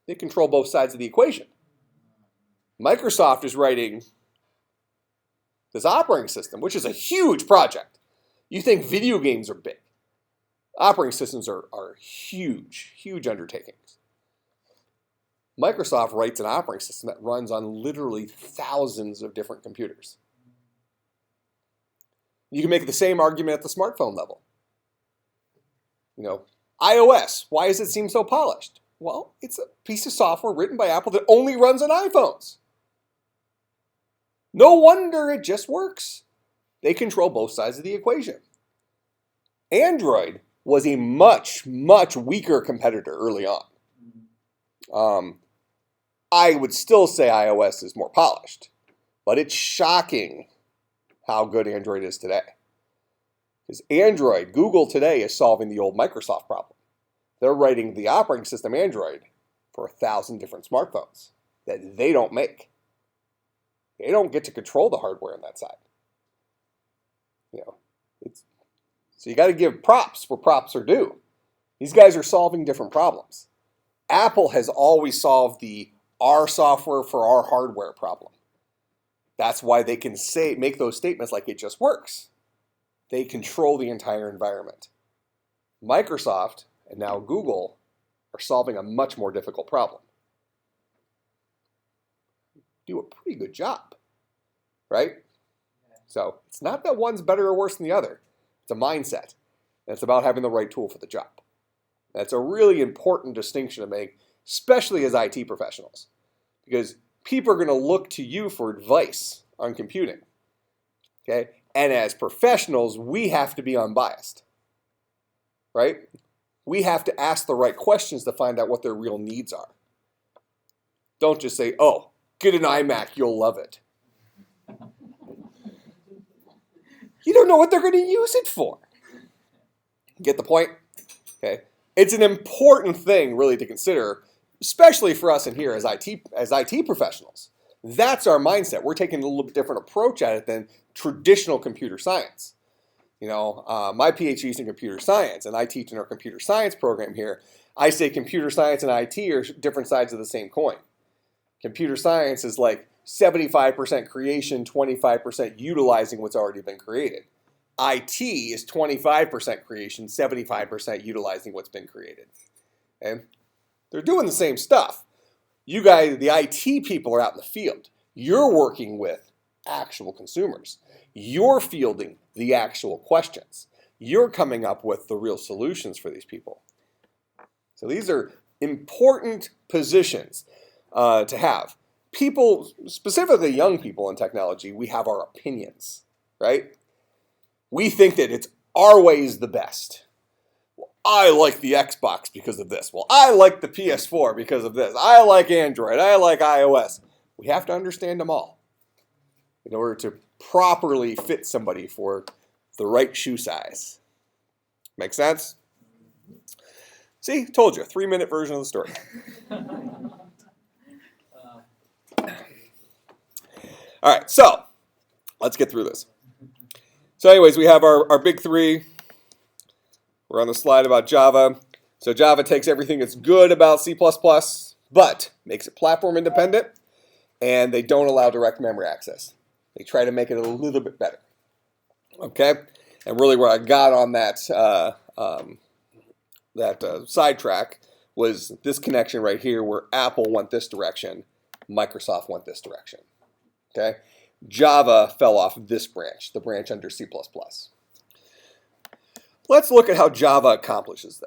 Speaker 1: They control both sides of the equation. Microsoft is writing this operating system, which is a huge project. You think video games are big. Operating systems are huge, huge undertakings. Microsoft writes an operating system that runs on literally thousands of different computers. You can make the same argument at the smartphone level. iOS, why does it seem so polished? Well, it's a piece of software written by Apple that only runs on iPhones. No wonder it just works. They control both sides of the equation. Android was a much, much weaker competitor early on. I would still say iOS is more polished, but it's shocking how good Android is today. Because Google today is solving the old Microsoft problem. They're writing the operating system Android for 1,000 different smartphones that they don't make. They don't get to control the hardware on that side. So you got to give props where props are due. These guys are solving different problems. Apple has always solved the our software for our hardware problem. That's why they can make those statements like it just works. They control the entire environment. Microsoft and now Google are solving a much more difficult problem. Do a pretty good job, right? So it's not that one's better or worse than the other. It's a mindset. And it's about having the right tool for the job. That's a really important distinction to make, especially as IT professionals, because people are going to look to you for advice on computing. Okay? And as professionals, we have to be unbiased, right? We have to ask the right questions to find out what their real needs are. Don't just say, oh, get an iMac, you'll love it. You don't know what they're going to use it for. Get the point? Okay. It's an important thing really to consider, especially for us in here as IT professionals. That's our mindset. We're taking a little bit different approach at it than traditional computer science. My PhD is in computer science, and I teach in our computer science program here. I say computer science and IT are different sides of the same coin. Computer science is like 75% creation, 25% utilizing what's already been created. IT is 25% creation, 75% utilizing what's been created. Okay? They're doing the same stuff. You guys, the IT people, are out in the field. You're working with actual consumers. You're fielding the actual questions. You're coming up with the real solutions for these people. So these are important positions to have. People, specifically young people in technology, we have our opinions, right? We think that it's our way is the best. Well, I like the Xbox because of this. Well, I like the PS4 because of this. I like Android. I like iOS. We have to understand them all in order to properly fit somebody for the right shoe size. Make sense? See, told you, 3-minute version of the story. All right, so let's get through this. So anyways, we have our big three. We're on the slide about Java. So Java takes everything that's good about C++, but makes it platform independent, and they don't allow direct memory access. They try to make it a little bit better. Okay? And really where I got on that sidetrack was this connection right here where Apple went this direction, Microsoft went this direction. Okay? Java fell off this branch, the branch under C++. Let's look at how Java accomplishes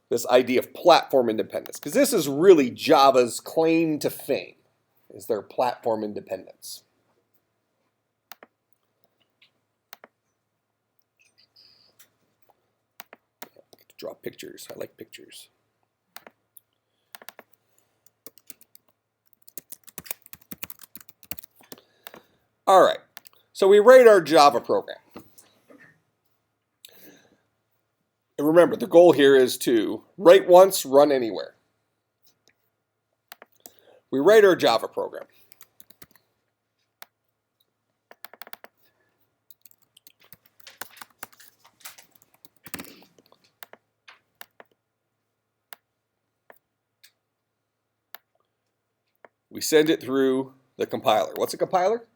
Speaker 1: this idea of platform independence, because this is really Java's claim to fame, is their platform independence. Draw pictures. I like pictures. All right. So we write our Java program. And remember, the goal here is to write once, run anywhere. We write our Java program. We send it through the compiler. What's a compiler?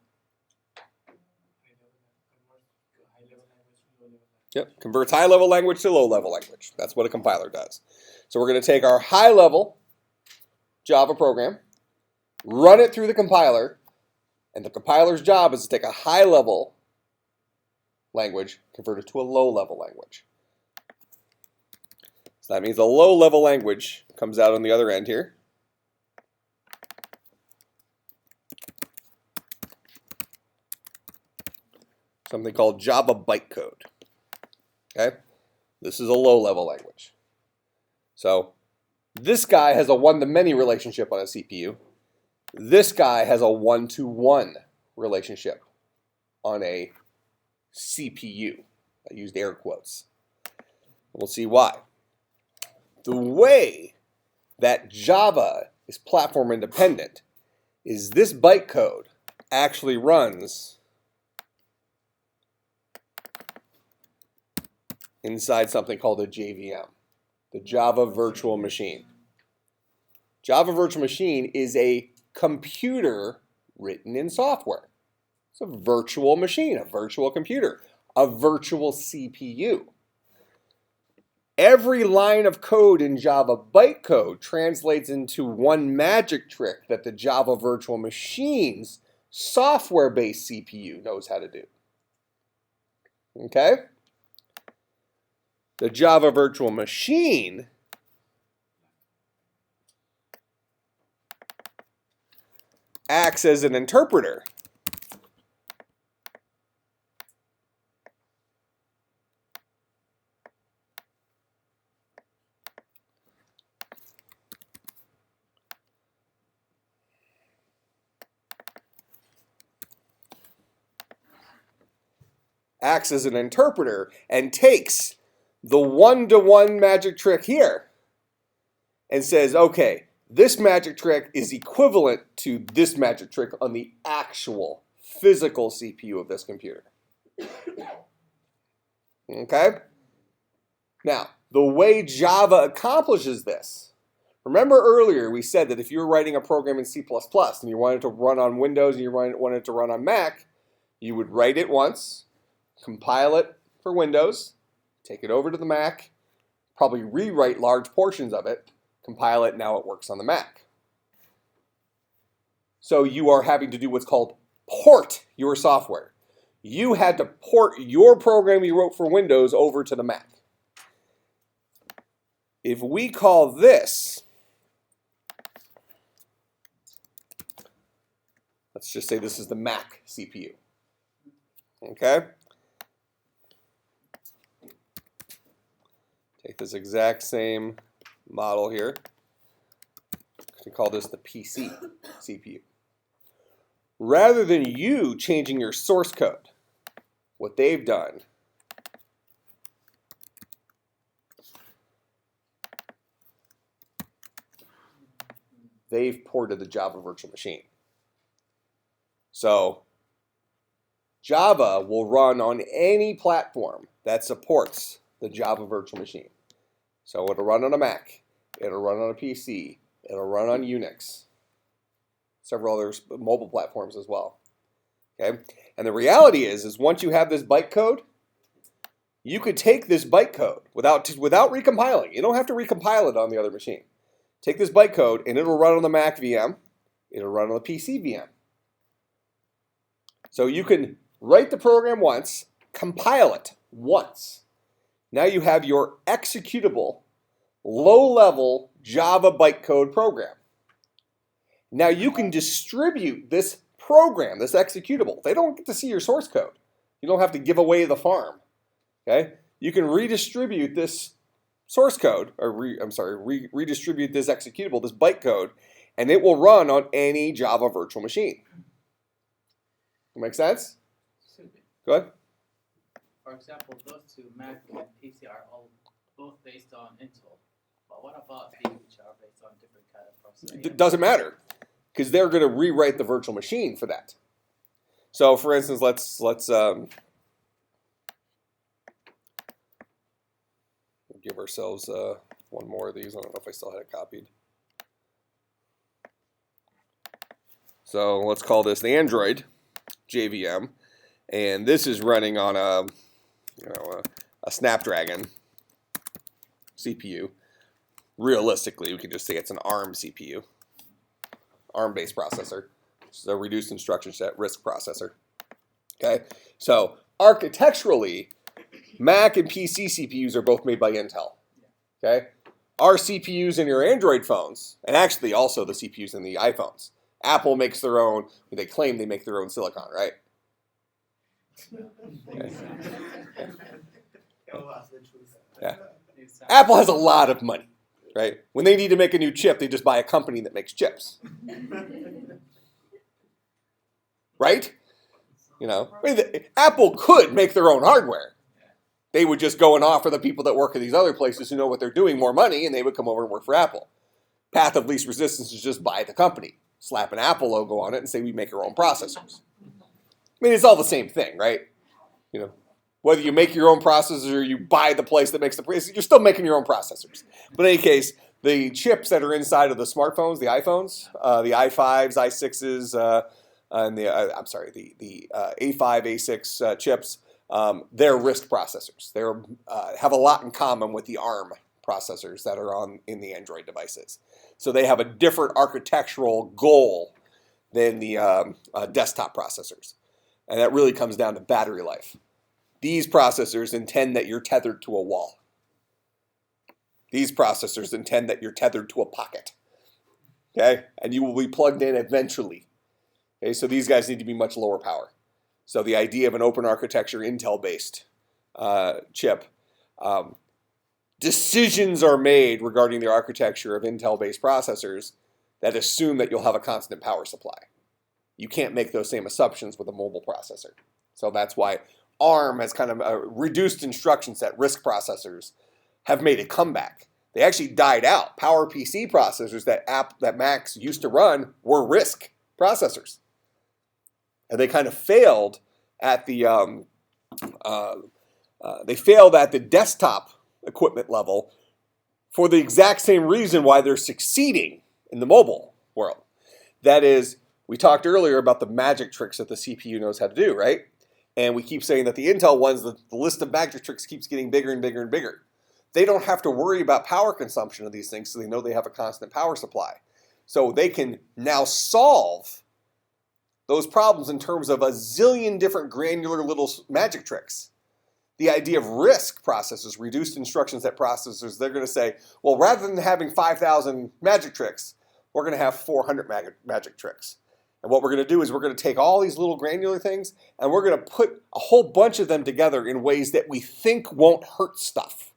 Speaker 1: Yep, converts high-level language to low-level language. That's what a compiler does. So we're going to take our high-level Java program, run it through the compiler, and the compiler's job is to take a high-level language, convert it to a low-level language. So that means a low-level language comes out on the other end here. Something called Java bytecode. Okay? This is a low-level language. So this guy has a one-to-many relationship on a CPU. This guy has a one-to-one relationship on a CPU. I used air quotes. We'll see why. The way that Java is platform independent is this bytecode actually runs inside something called a JVM, the Java Virtual Machine. Java Virtual Machine is a computer written in software. It's a virtual machine, a virtual computer, a virtual CPU. Every line of code in Java bytecode translates into one magic trick that the Java Virtual Machine's software-based CPU knows how to do. Okay? The Java Virtual Machine acts as an interpreter. Acts as an interpreter and takes the one-to-one magic trick here and says, okay, this magic trick is equivalent to this magic trick on the actual physical CPU of this computer. Okay? Now, the way Java accomplishes this, remember earlier we said that if you were writing a program in C++ and you wanted to run on Windows and you wanted it to run on Mac, you would write it once, compile it for Windows, take it over to the Mac, probably rewrite large portions of it, compile it, now it works on the Mac. So you are having to do what's called port your software. You had to port your program you wrote for Windows over to the Mac. If we call this, let's just say this is the Mac CPU. Okay? Take this exact same model here. We call this the PC CPU. Rather than you changing your source code, what they've done they've ported the Java virtual machine. So Java will run on any platform that supports the Java virtual machine. So it'll run on a Mac, it'll run on a PC, it'll run on Unix, several other mobile platforms as well. Okay? And the reality is once you have this bytecode, you could take this bytecode without recompiling. You don't have to recompile it on the other machine. Take this bytecode and it'll run on the Mac VM, it'll run on the PC VM. So you can write the program once, compile it once. Now you have your executable, low-level Java bytecode program. Now you can distribute this program, this executable. They don't get to see your source code. You don't have to give away the farm. Okay? You can redistribute this source code, or redistribute this executable, this bytecode, and it will run on any Java virtual machine. Make sense? Go ahead.
Speaker 4: For example, those two, Mac and PC, are all both based on Intel. But what about these which are based on different kind of processors?
Speaker 1: It doesn't matter, because they're going to rewrite the virtual machine for that. So, for instance, let's give ourselves one more of these. I don't know if I still had it copied. So let's call this the Android JVM, and this is running on a Snapdragon CPU. Realistically, we can just say it's an ARM CPU, ARM-based processor. This is a reduced instruction set Risc processor. Okay, so architecturally, Mac and PC CPUs are both made by Intel. Okay, our CPUs in your Android phones, and actually also the CPUs in the iPhones. Apple makes their own. They claim they make their own silicon, right? Okay. Yeah. Apple has a lot of money, right? When they need to make a new chip, they just buy a company that makes chips. Right? You know, Apple could make their own hardware. They would just go and offer the people that work at these other places who know what they're doing more money, and they would come over and work for Apple. Path of least resistance is just buy the company, slap an Apple logo on it, and say we make our own processors. I mean, it's all the same thing, right? You know, whether you make your own processors or you buy the place that makes the processors, you're still making your own processors. But in any case, the chips that are inside of the smartphones, the iPhones, the i5s, i6s, and the A5, A6 chips, they're Risc processors. They have a lot in common with the ARM processors that are in the Android devices. So they have a different architectural goal than the desktop processors. And that really comes down to battery life. These processors intend that you're tethered to a wall. These processors intend that you're tethered to a pocket. Okay? And you will be plugged in eventually. Okay? So these guys need to be much lower power. So the idea of an open architecture Intel-based chip, decisions are made regarding the architecture of Intel-based processors that assume that you'll have a constant power supply. You can't make those same assumptions with a mobile processor. So that's why ARM has kind of a reduced instruction set. Risc processors have made a comeback. They actually died out. PowerPC processors that Macs used to run were Risc processors. And they kind of failed at the desktop equipment level for the exact same reason why they're succeeding in the mobile world. That is, we talked earlier about the magic tricks that the CPU knows how to do, right? And we keep saying that the Intel ones, the list of magic tricks keeps getting bigger and bigger and bigger. They don't have to worry about power consumption of these things, so they know they have a constant power supply. So they can now solve those problems in terms of a zillion different granular little magic tricks. The idea of Risc processors, reduced instruction set processors, they're going to say, well, rather than having 5,000 magic tricks, we're going to have 400 magic tricks. And what we're going to do is we're going to take all these little granular things and we're going to put a whole bunch of them together in ways that we think won't hurt stuff.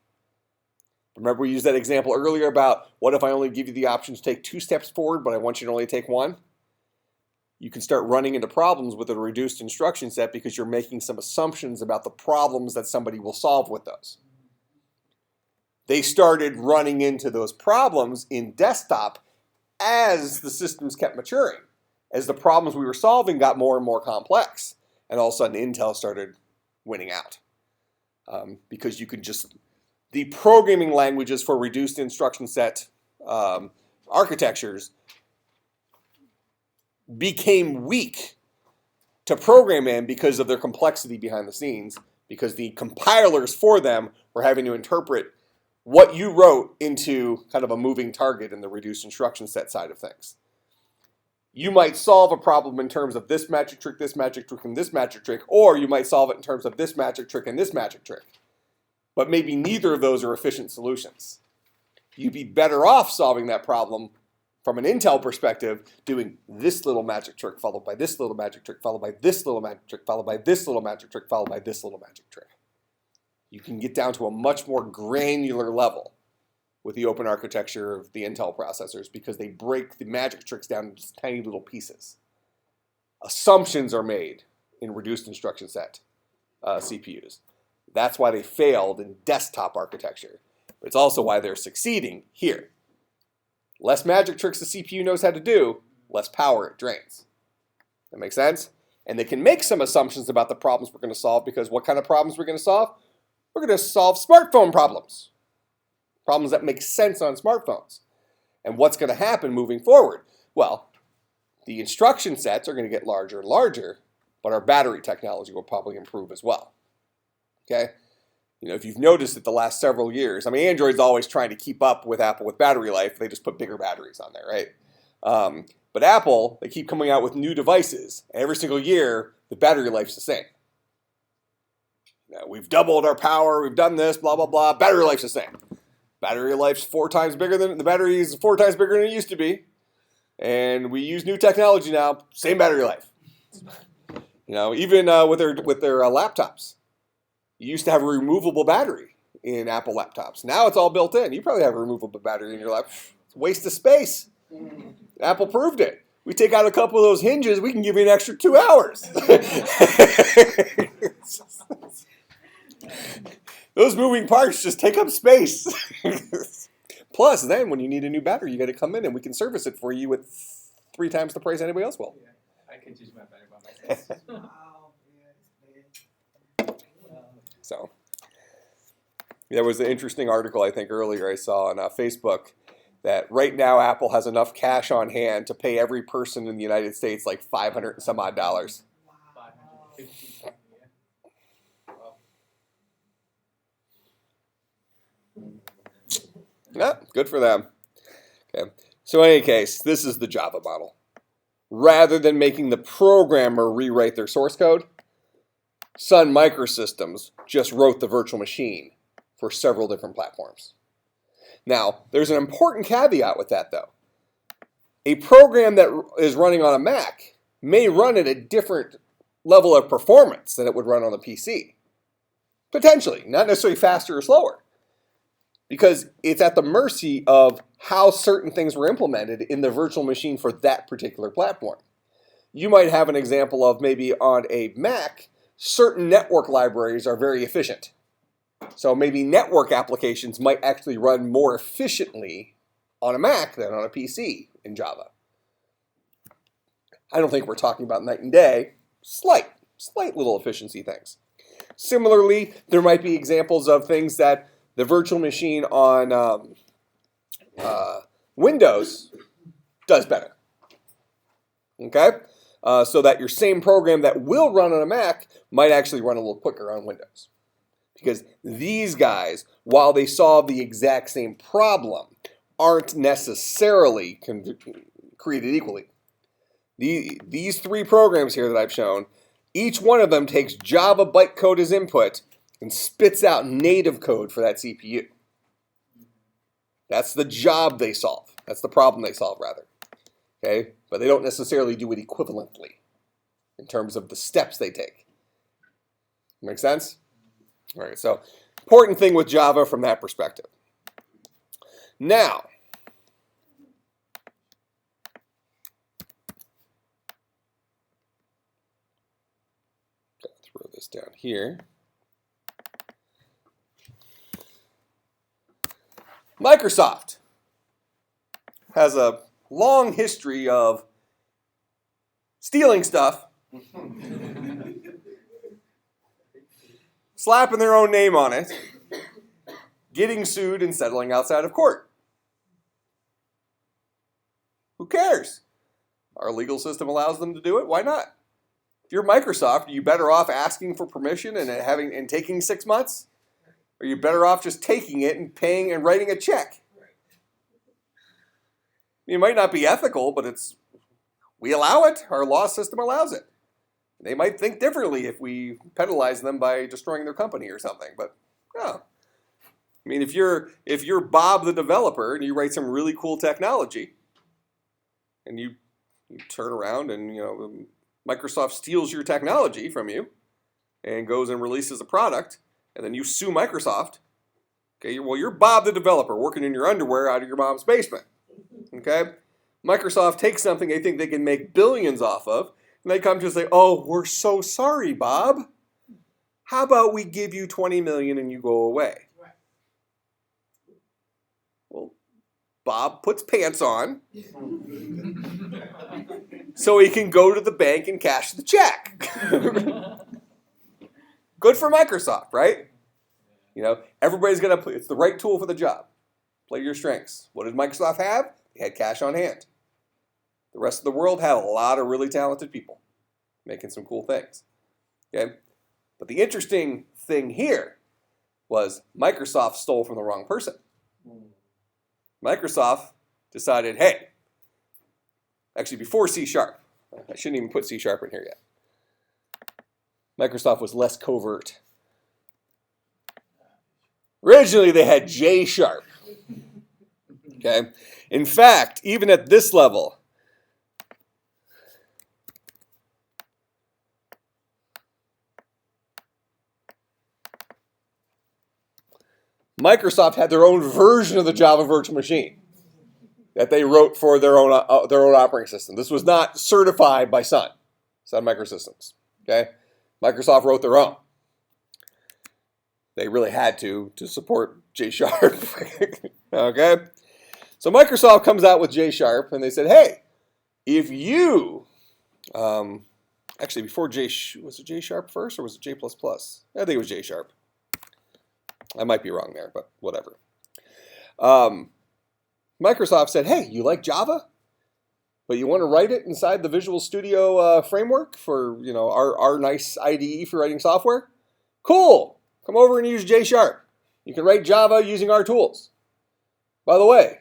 Speaker 1: Remember we used that example earlier about what if I only give you the option to take 2 steps forward, but I want you to only take 1? You can start running into problems with a reduced instruction set because you're making some assumptions about the problems that somebody will solve with those. They started running into those problems in desktop as the systems kept maturing, as the problems we were solving got more and more complex. And all of a sudden Intel started winning out because you could just, the programming languages for reduced instruction set architectures became weak to program in because of their complexity behind the scenes, because the compilers for them were having to interpret what you wrote into kind of a moving target in the reduced instruction set side of things. You might solve a problem in terms of this magic trick, and this magic trick, or you might solve it in terms of this magic trick and this magic trick. But maybe neither of those are efficient solutions. You'd be better off solving that problem from an Intel perspective, doing this little magic trick followed by this little magic trick, followed by this little magic trick, followed by this little magic trick, followed by this little magic trick. You can get down to a much more granular level with the open architecture of the Intel processors because they break the magic tricks down into tiny little pieces. Assumptions are made in reduced instruction set CPUs. That's why they failed in desktop architecture. But it's also why they're succeeding here. Less magic tricks the CPU knows how to do, less power it drains. That makes sense? And they can make some assumptions about the problems we're going to solve because what kind of problems we're going to solve? We're going to solve smartphone problems. Problems that make sense on smartphones. And what's going to happen moving forward? Well, the instruction sets are going to get larger and larger, but our battery technology will probably improve as well. Okay? You know, if you've noticed it the last several years, I mean, Android's always trying to keep up with Apple with battery life. They just put bigger batteries on there, right? But Apple, they keep coming out with new devices. And every single year, the battery life's the same. Now, we've doubled our power. We've done this, blah, blah, blah. Battery life's the same. Battery life's 4 times bigger than, the battery is 4 times bigger than it used to be. And we use new technology now, same battery life. You know, even with their laptops. You used to have a removable battery in Apple laptops. Now it's all built in. You probably have a removable battery in your laptop. It's a waste of space. Apple proved it. We take out a couple of those hinges, we can give you an extra 2 hours. Those moving parts just take up space. Plus, then when you need a new battery, you got to come in and we can service it for you at 3 times the price anybody else will.
Speaker 4: Yeah, I can choose my battery by myself.
Speaker 2: Wow.
Speaker 1: So there was an interesting article I think earlier I saw on Facebook that right now Apple has enough cash on hand to pay every person in the United States like $500 and some odd.
Speaker 4: 550. Yeah. Wow.
Speaker 1: Yeah, good for them. Okay. So in any case, this is the Java model. Rather than making the programmer rewrite their source code, Sun Microsystems just wrote the virtual machine for several different platforms. Now, there's an important caveat with that, though. A program that is running on a Mac may run at a different level of performance than it would run on the PC. Potentially, not necessarily faster or slower. Because it's at the mercy of how certain things were implemented in the virtual machine for that particular platform. You might have an example of maybe on a Mac, certain network libraries are very efficient. So maybe network applications might actually run more efficiently on a Mac than on a PC in Java. I don't think we're talking about night and day. Slight little efficiency things. Similarly, there might be examples of things that the virtual machine on Windows does better. Okay? So that your same program that will run on a Mac might actually run a little quicker on Windows. Because these guys, while they solve the exact same problem, aren't necessarily created equally. These three programs here that I've shown, each one of them takes Java bytecode as input and spits out native code for that CPU. That's the job they solve. That's the problem they solve, rather. Okay? But they don't necessarily do it equivalently in terms of the steps they take. Make sense? All right, so important thing with Java from that perspective. Now, gotta throw this down here. Microsoft has a long history of stealing stuff, slapping their own name on it, getting sued, and settling outside of court. Who cares? Our legal system allows them to do it. Why not? If you're Microsoft, are you better off asking for permission and taking 6 months? Or are you better off just taking it and paying and writing a check? It might not be ethical, but we allow it. Our law system allows it. They might think differently if we penalize them by destroying their company or something, but no. I mean, if you're Bob the developer and you write some really cool technology, and you turn around and Microsoft steals your technology from you and goes and releases a product, and then you sue Microsoft. Okay, well, you're Bob the developer working in your underwear out of your mom's basement. Okay, Microsoft takes something they think they can make billions off of, and they come to say, "Oh, we're so sorry, Bob. How about we give you $20 million and you go away?"
Speaker 2: Right.
Speaker 1: Well, Bob puts pants on so he can go to the bank and cash the check. Good for Microsoft, right? Everybody's gonna play. It's the right tool for the job. Play your strengths. What did Microsoft have? They had cash on hand. The rest of the world had a lot of really talented people making some cool things. Okay? But the interesting thing here was Microsoft stole from the wrong person. Microsoft decided, hey, actually before C#, I shouldn't even put C# in here yet. Microsoft was less covert. Originally they had J#. Okay? In fact, even at this level, Microsoft had their own version of the Java virtual machine that they wrote for their own operating system. This was not certified by Sun Microsystems. Okay? Microsoft wrote their own. They really had to support J#. Okay? So Microsoft comes out with J# and they said, hey, if you, actually before was it J# first or was it J++? I think it was J#. I might be wrong there, but whatever. Microsoft said, hey, you like Java? But you want to write it inside the Visual Studio framework for our nice IDE for writing software? Cool. Come over and use J#. You can write Java using our tools. By the way,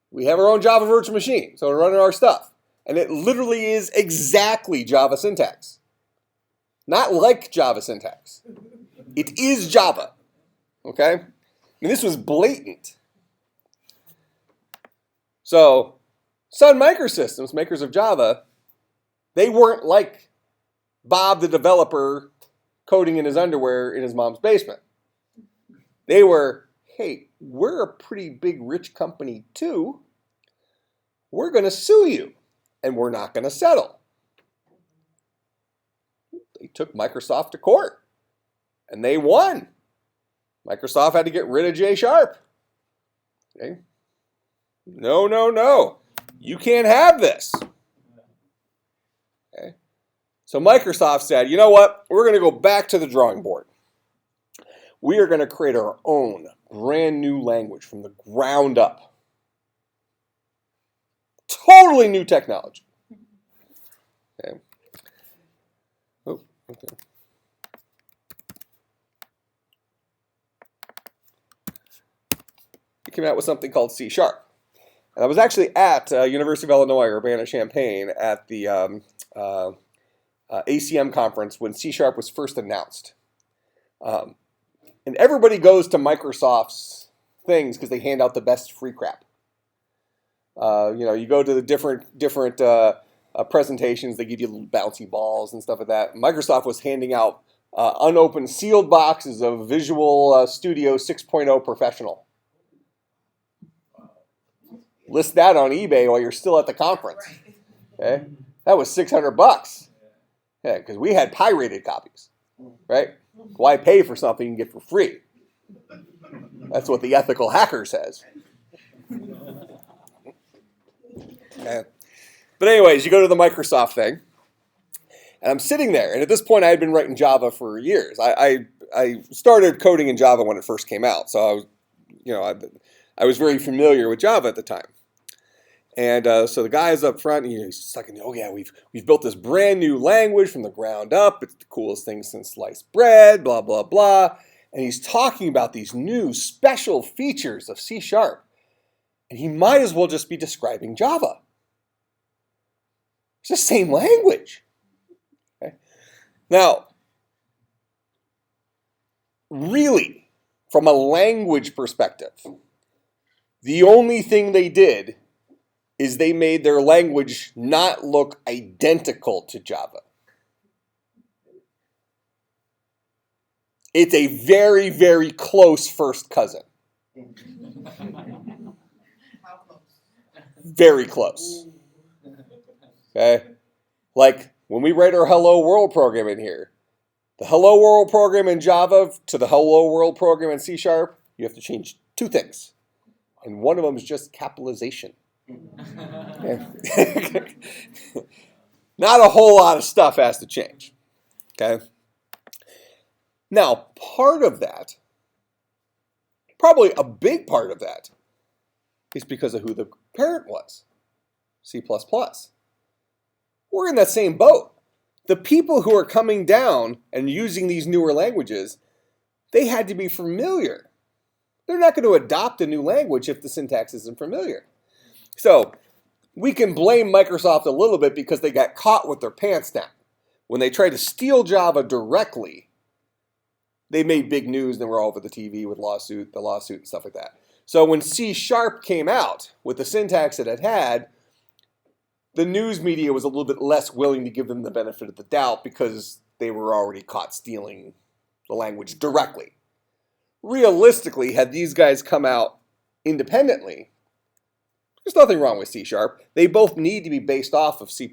Speaker 1: we have our own Java virtual machine, so we're running our stuff. And it literally is exactly Java syntax. Not like Java syntax. It is Java. Okay? I mean, this was blatant. So, Sun Microsystems, makers of Java, they weren't like Bob the developer coding in his underwear in his mom's basement. They were, hey, we're a pretty big rich company too. We're going to sue you and we're not going to settle. They took Microsoft to court and they won. Microsoft had to get rid of J#. Okay? No. You can't have this. Okay? So Microsoft said, you know what? We're going to go back to the drawing board. We are going to create our own brand new language from the ground up. Totally new technology. Okay. Oh, okay. We came out with something called C#. And I was actually at University of Illinois, Urbana-Champaign, at the ACM conference when C# was first announced. And everybody goes to Microsoft's things because they hand out the best free crap. You go to the different presentations, they give you little bouncy balls and stuff like that. Microsoft was handing out unopened sealed boxes of Visual Studio 6.0 Professional. List that on eBay while you're still at the conference. Okay, that was $600. Yeah, because we had pirated copies, right? Why pay for something you can get for free? That's what the ethical hacker says. Okay. But anyways, you go to the Microsoft thing, and I'm sitting there, and at this point I had been writing Java for years. I started coding in Java when it first came out, so I was very familiar with Java at the time. And so the guy is up front, and he's just like, oh yeah, we've built this brand new language from the ground up. It's the coolest thing since sliced bread, blah, blah, blah. And he's talking about these new special features of C#. And he might as well just be describing Java. It's the same language. Okay? Now, really, from a language perspective, the only thing they did is they made their language not look identical to Java. It's a very, very close first cousin.
Speaker 2: How close?
Speaker 1: Very close. Okay? Like when we write our Hello World program in here, the Hello World program in Java to the Hello World program in C#, you have to change two things. And one of them is just capitalization. Okay. Not a whole lot of stuff has to change. Okay. Now, part of that, probably a big part of that, is because of who the parent was, C++. We're in that same boat. The people who are coming down and using these newer languages, they had to be familiar. They're not going to adopt a new language if the syntax isn't familiar. So we can blame Microsoft a little bit because they got caught with their pants down. When they tried to steal Java directly, they made big news and they were all over the TV with the lawsuit and stuff like that. So when C# came out with the syntax that it had, the news media was a little bit less willing to give them the benefit of the doubt because they were already caught stealing the language directly. Realistically, had these guys come out independently, there's nothing wrong with C#. They both need to be based off of C++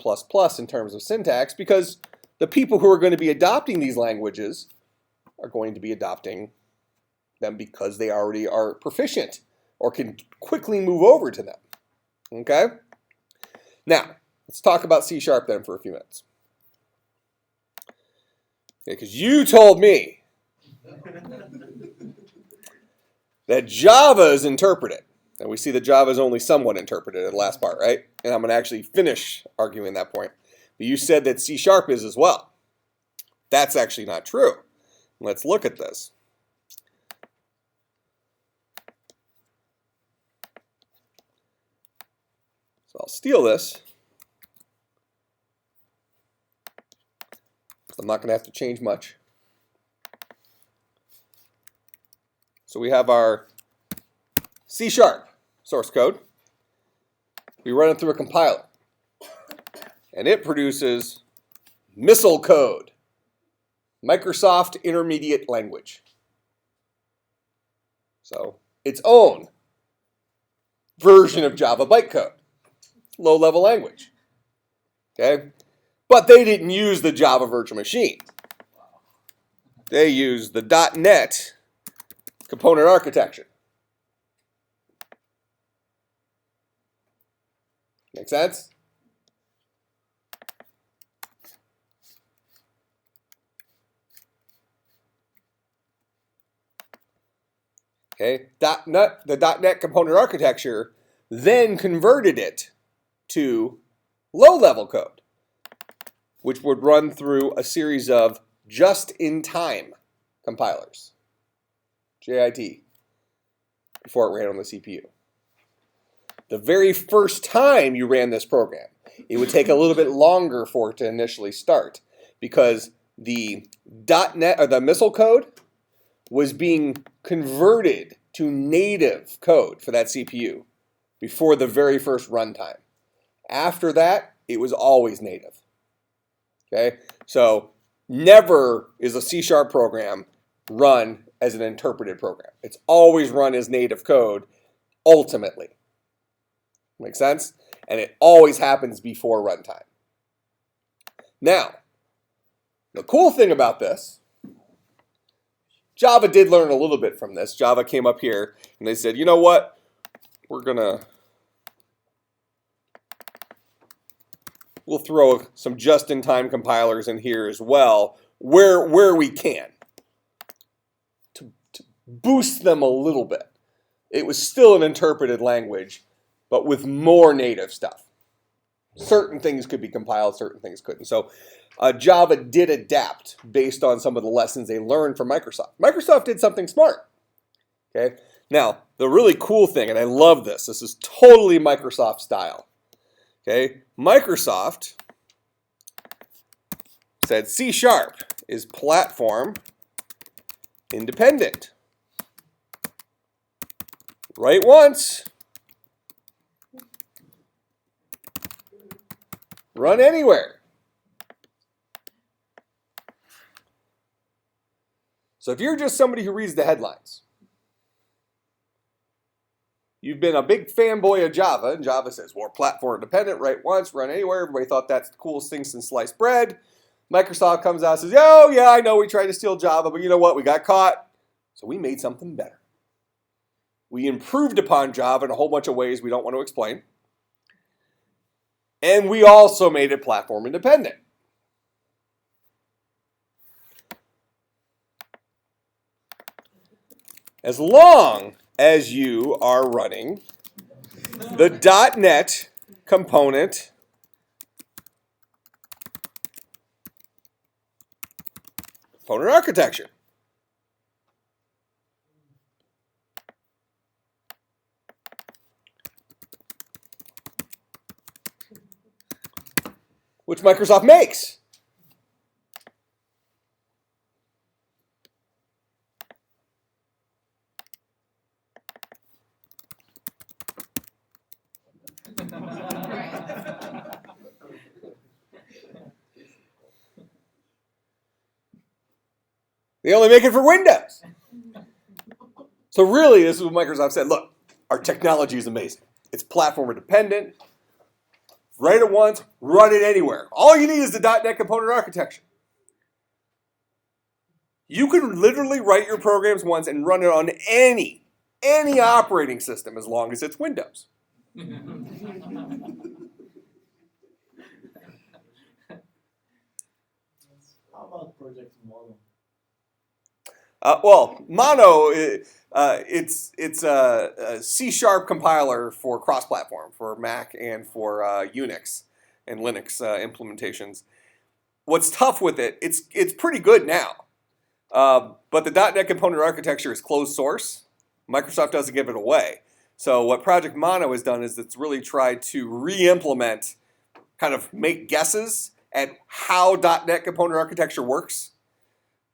Speaker 1: in terms of syntax because the people who are going to be adopting these languages are going to be adopting them because they already are proficient or can quickly move over to them. Okay? Now, let's talk about C# then for a few minutes. Because you told me that Java is interpreted. And we see that Java is only somewhat interpreted in the last part, right? And I'm going to actually finish arguing that point. But you said that C# is as well. That's actually not true. Let's look at this. So I'll steal this. I'm not going to have to change much. So we have our C# source code. We run it through a compiler. And it produces missile code, Microsoft Intermediate Language. So its own version of Java bytecode, low-level language. Okay? But they didn't use the Java virtual machine. They used the .NET component architecture. Make sense? Okay, the .NET component architecture then converted it to low-level code, which would run through a series of just-in-time compilers, JIT, before it ran on the CPU. The very first time you ran this program, it would take a little bit longer for it to initially start because the .NET or the missile code was being converted to native code for that CPU before the very first runtime. After that, it was always native. Okay, so never is a C# program run as an interpreted program. It's always run as native code, ultimately. Make sense? And it always happens before runtime. Now, the cool thing about this, Java did learn a little bit from this. Java came up here and they said, you know what? We'll throw some just-in-time compilers in here as well, where we can, to boost them a little bit. It was still an interpreted language, but with more native stuff. Certain things could be compiled, certain things couldn't. So Java did adapt based on some of the lessons they learned from Microsoft. Microsoft did something smart. Okay. Now, the really cool thing, and I love this, this is totally Microsoft style. Okay, Microsoft said C# is platform independent. Write once, run anywhere. So if you're just somebody who reads the headlines, you've been a big fanboy of Java, and Java says, well, platform independent, write once, run anywhere. Everybody thought that's the coolest thing since sliced bread. Microsoft comes out and says, oh, yeah, I know we tried to steal Java, but you know what? We got caught, so we made something better. We improved upon Java in a whole bunch of ways we don't want to explain. And we also made it platform independent. As long as you are running the .NET component architecture. Which Microsoft makes. They only make it for Windows. So really, this is what Microsoft said. Look, our technology is amazing. It's platform independent. Write it once, run it anywhere. All you need is the .NET component architecture. You can literally write your programs once and run it on any operating system as long as it's Windows.
Speaker 6: How about Project Mono?
Speaker 1: Well, Mono, it's a C# compiler for cross-platform, for Mac and for Unix and Linux implementations. What's tough with it, it's pretty good now. But the .NET component architecture is closed source. Microsoft doesn't give it away. So what Project Mono has done is it's really tried to re-implement, kind of make guesses at how .NET component architecture works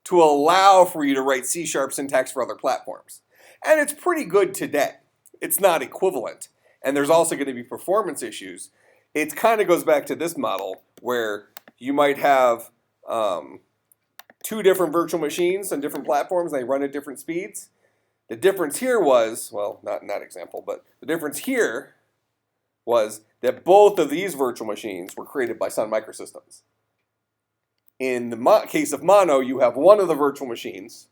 Speaker 1: to allow for you to write C# syntax for other platforms. And it's pretty good today. It's not equivalent. And there's also going to be performance issues. It kind of goes back to this model where you might have two different virtual machines on different platforms. They run at different speeds. The difference here was, well, not in that example, but the difference here was that both of these virtual machines were created by Sun Microsystems. In the case of Mono, you have one of the virtual machines,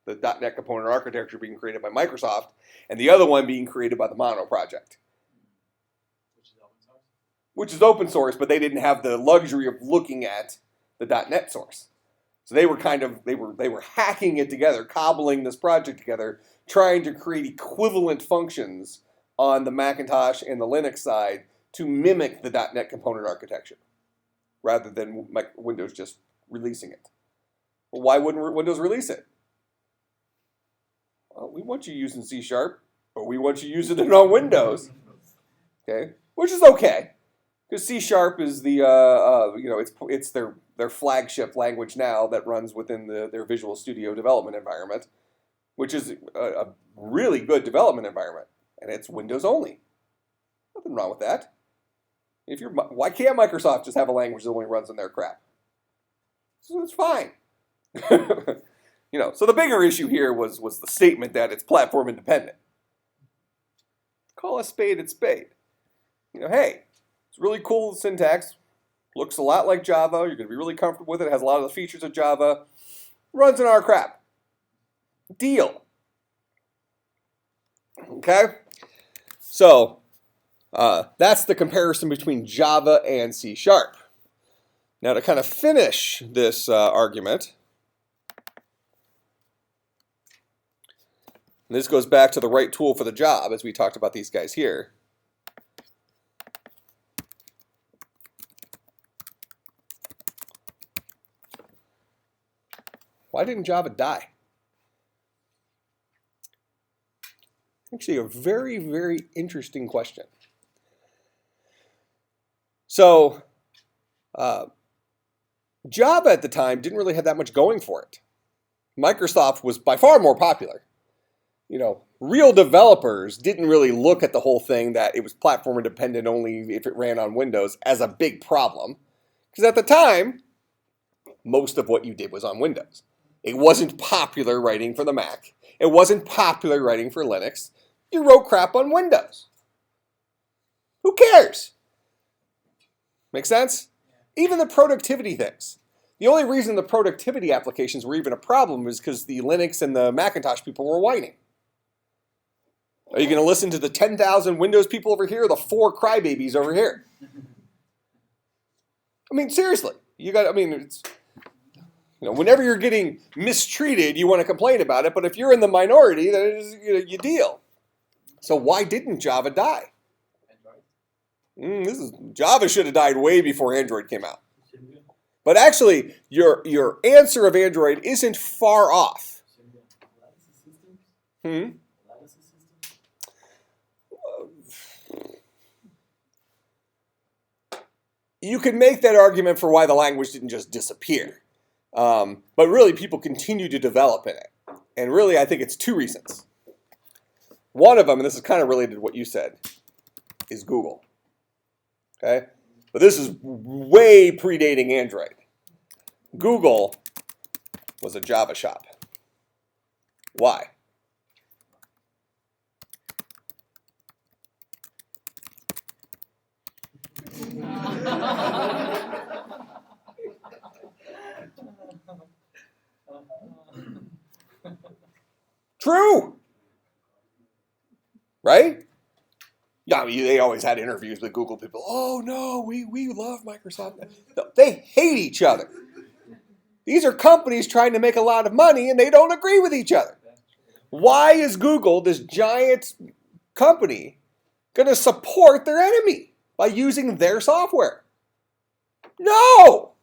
Speaker 1: the .NET component architecture being created by Microsoft, and the other one being created by the Mono project. Which is open source, but they didn't have the luxury of looking at the .NET source. So they were they were hacking it together, cobbling this project together, trying to create equivalent functions on the Macintosh and the Linux side to mimic the .NET component architecture, rather than Windows just releasing it. Well, why wouldn't Windows release it? Well, we want you using C#, but we want you using it on Windows. Okay, which is okay, because C# is the it's their flagship language now that runs within their Visual Studio development environment, which is a really good development environment, and it's Windows only. Nothing wrong with that. Why can't Microsoft just have a language that only runs on their crap? So it's fine. So the bigger issue here was the statement that it's platform independent. Call a spade. Hey, it's really cool syntax. Looks a lot like Java. You're going to be really comfortable with it. It has a lot of the features of Java. Runs in our crap. Deal. Okay? So, that's the comparison between Java and C#. Now, to kind of finish this argument, this goes back to the right tool for the job, as we talked about these guys here. Why didn't Java die? Actually, a very, very interesting question. So, Java at the time didn't really have that much going for it. Microsoft was by far more popular. Real developers didn't really look at the whole thing that it was platform independent only if it ran on Windows as a big problem. Because at the time, most of what you did was on Windows. It wasn't popular writing for the Mac. It wasn't popular writing for Linux. You wrote crap on Windows. Who cares? Make sense? Even the productivity things. The only reason the productivity applications were even a problem is because the Linux and the Macintosh people were whining. Are you going to listen to the 10,000 Windows people over here or the 4 crybabies over here? I mean, seriously. It's... whenever you're getting mistreated, you want to complain about it. But if you're in the minority, then you deal. So why didn't Java die? Java should have died way before Android came out. But actually, your answer of Android isn't far off. You could make that argument for why the language didn't just disappear. But really, people continue to develop in it. And really, I think it's 2 reasons. One of them, and this is kind of related to what you said, is Google. Okay? But this is way predating Android. Google was a Java shop. Why? True. Right? Yeah, they always had interviews with Google people. Oh, no, we love Microsoft. No, they hate each other. These are companies trying to make a lot of money, and they don't agree with each other. Why is Google, this giant company, going to support their enemy by using their software? No!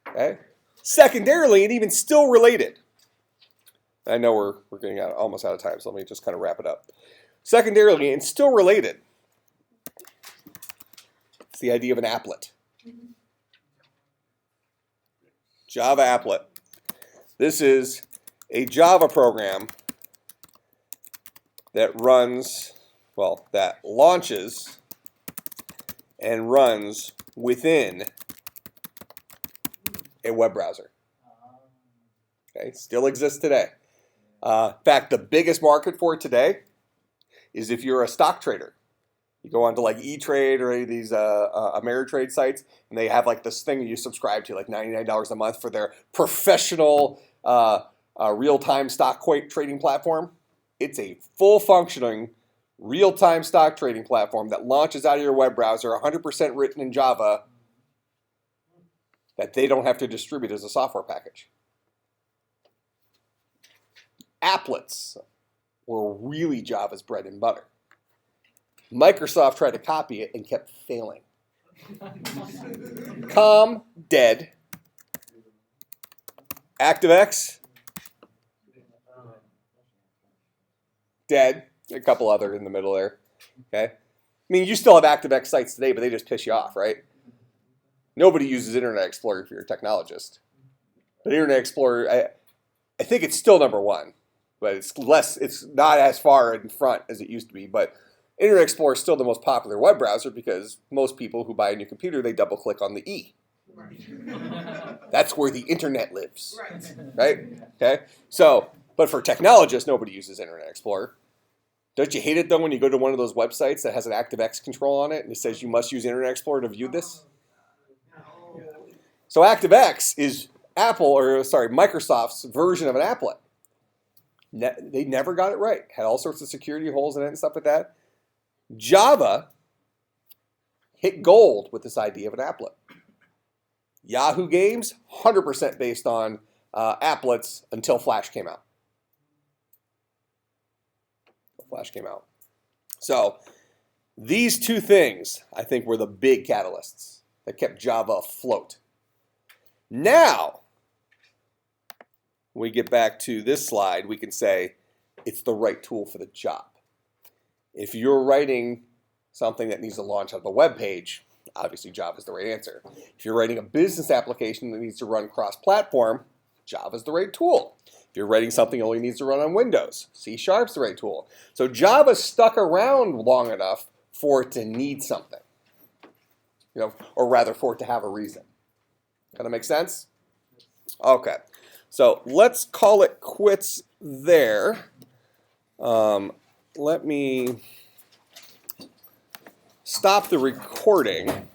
Speaker 1: Okay. Secondarily, and even still related, I know we're getting almost out of time, so let me just kind of wrap it up. Secondarily, and still related, it's the idea of an applet. Java applet. This is a Java program that that launches and runs within a web browser. Okay, still exists today. In fact, the biggest market for it today is if you're a stock trader. You go onto like E-Trade or any of these Ameritrade sites, and they have like this thing you subscribe to, like $99 a month for their professional real-time stock trading platform. It's a full-functioning real-time stock trading platform that launches out of your web browser, 100% written in Java, that they don't have to distribute as a software package. Applets were really Java's bread and butter. Microsoft tried to copy it and kept failing. Com, dead. ActiveX, dead. A couple other in the middle there. Okay. I mean, you still have ActiveX sites today, but they just piss you off, right? Nobody uses Internet Explorer if you're a technologist. But Internet Explorer, I think it's still number one, but it's not as far in front as it used to be. But Internet Explorer is still the most popular web browser because most people who buy a new computer, they double click on the E.
Speaker 2: Right.
Speaker 1: That's where the internet lives,
Speaker 2: Right.
Speaker 1: right? Okay. So, but for technologists, nobody uses Internet Explorer. Don't you hate it though when you go to one of those websites that has an ActiveX control on it and it says you must use Internet Explorer to view this? So ActiveX is Microsoft's version of an applet. They never got it right. Had all sorts of security holes in it and stuff like that. Java hit gold with this idea of an applet. Yahoo games, 100% based on applets until Flash came out. So these two things, I think, were the big catalysts that kept Java afloat. Now, when we get back to this slide, we can say it's the right tool for the job. If you're writing something that needs to launch on the web page, obviously Java is the right answer. If you're writing a business application that needs to run cross-platform, Java is the right tool. If you're writing something that only needs to run on Windows, C# is the right tool. So Java stuck around long enough for it to need something, or rather for it to have a reason. Kind of make sense? Okay, so let's call it quits there. Let me stop the recording.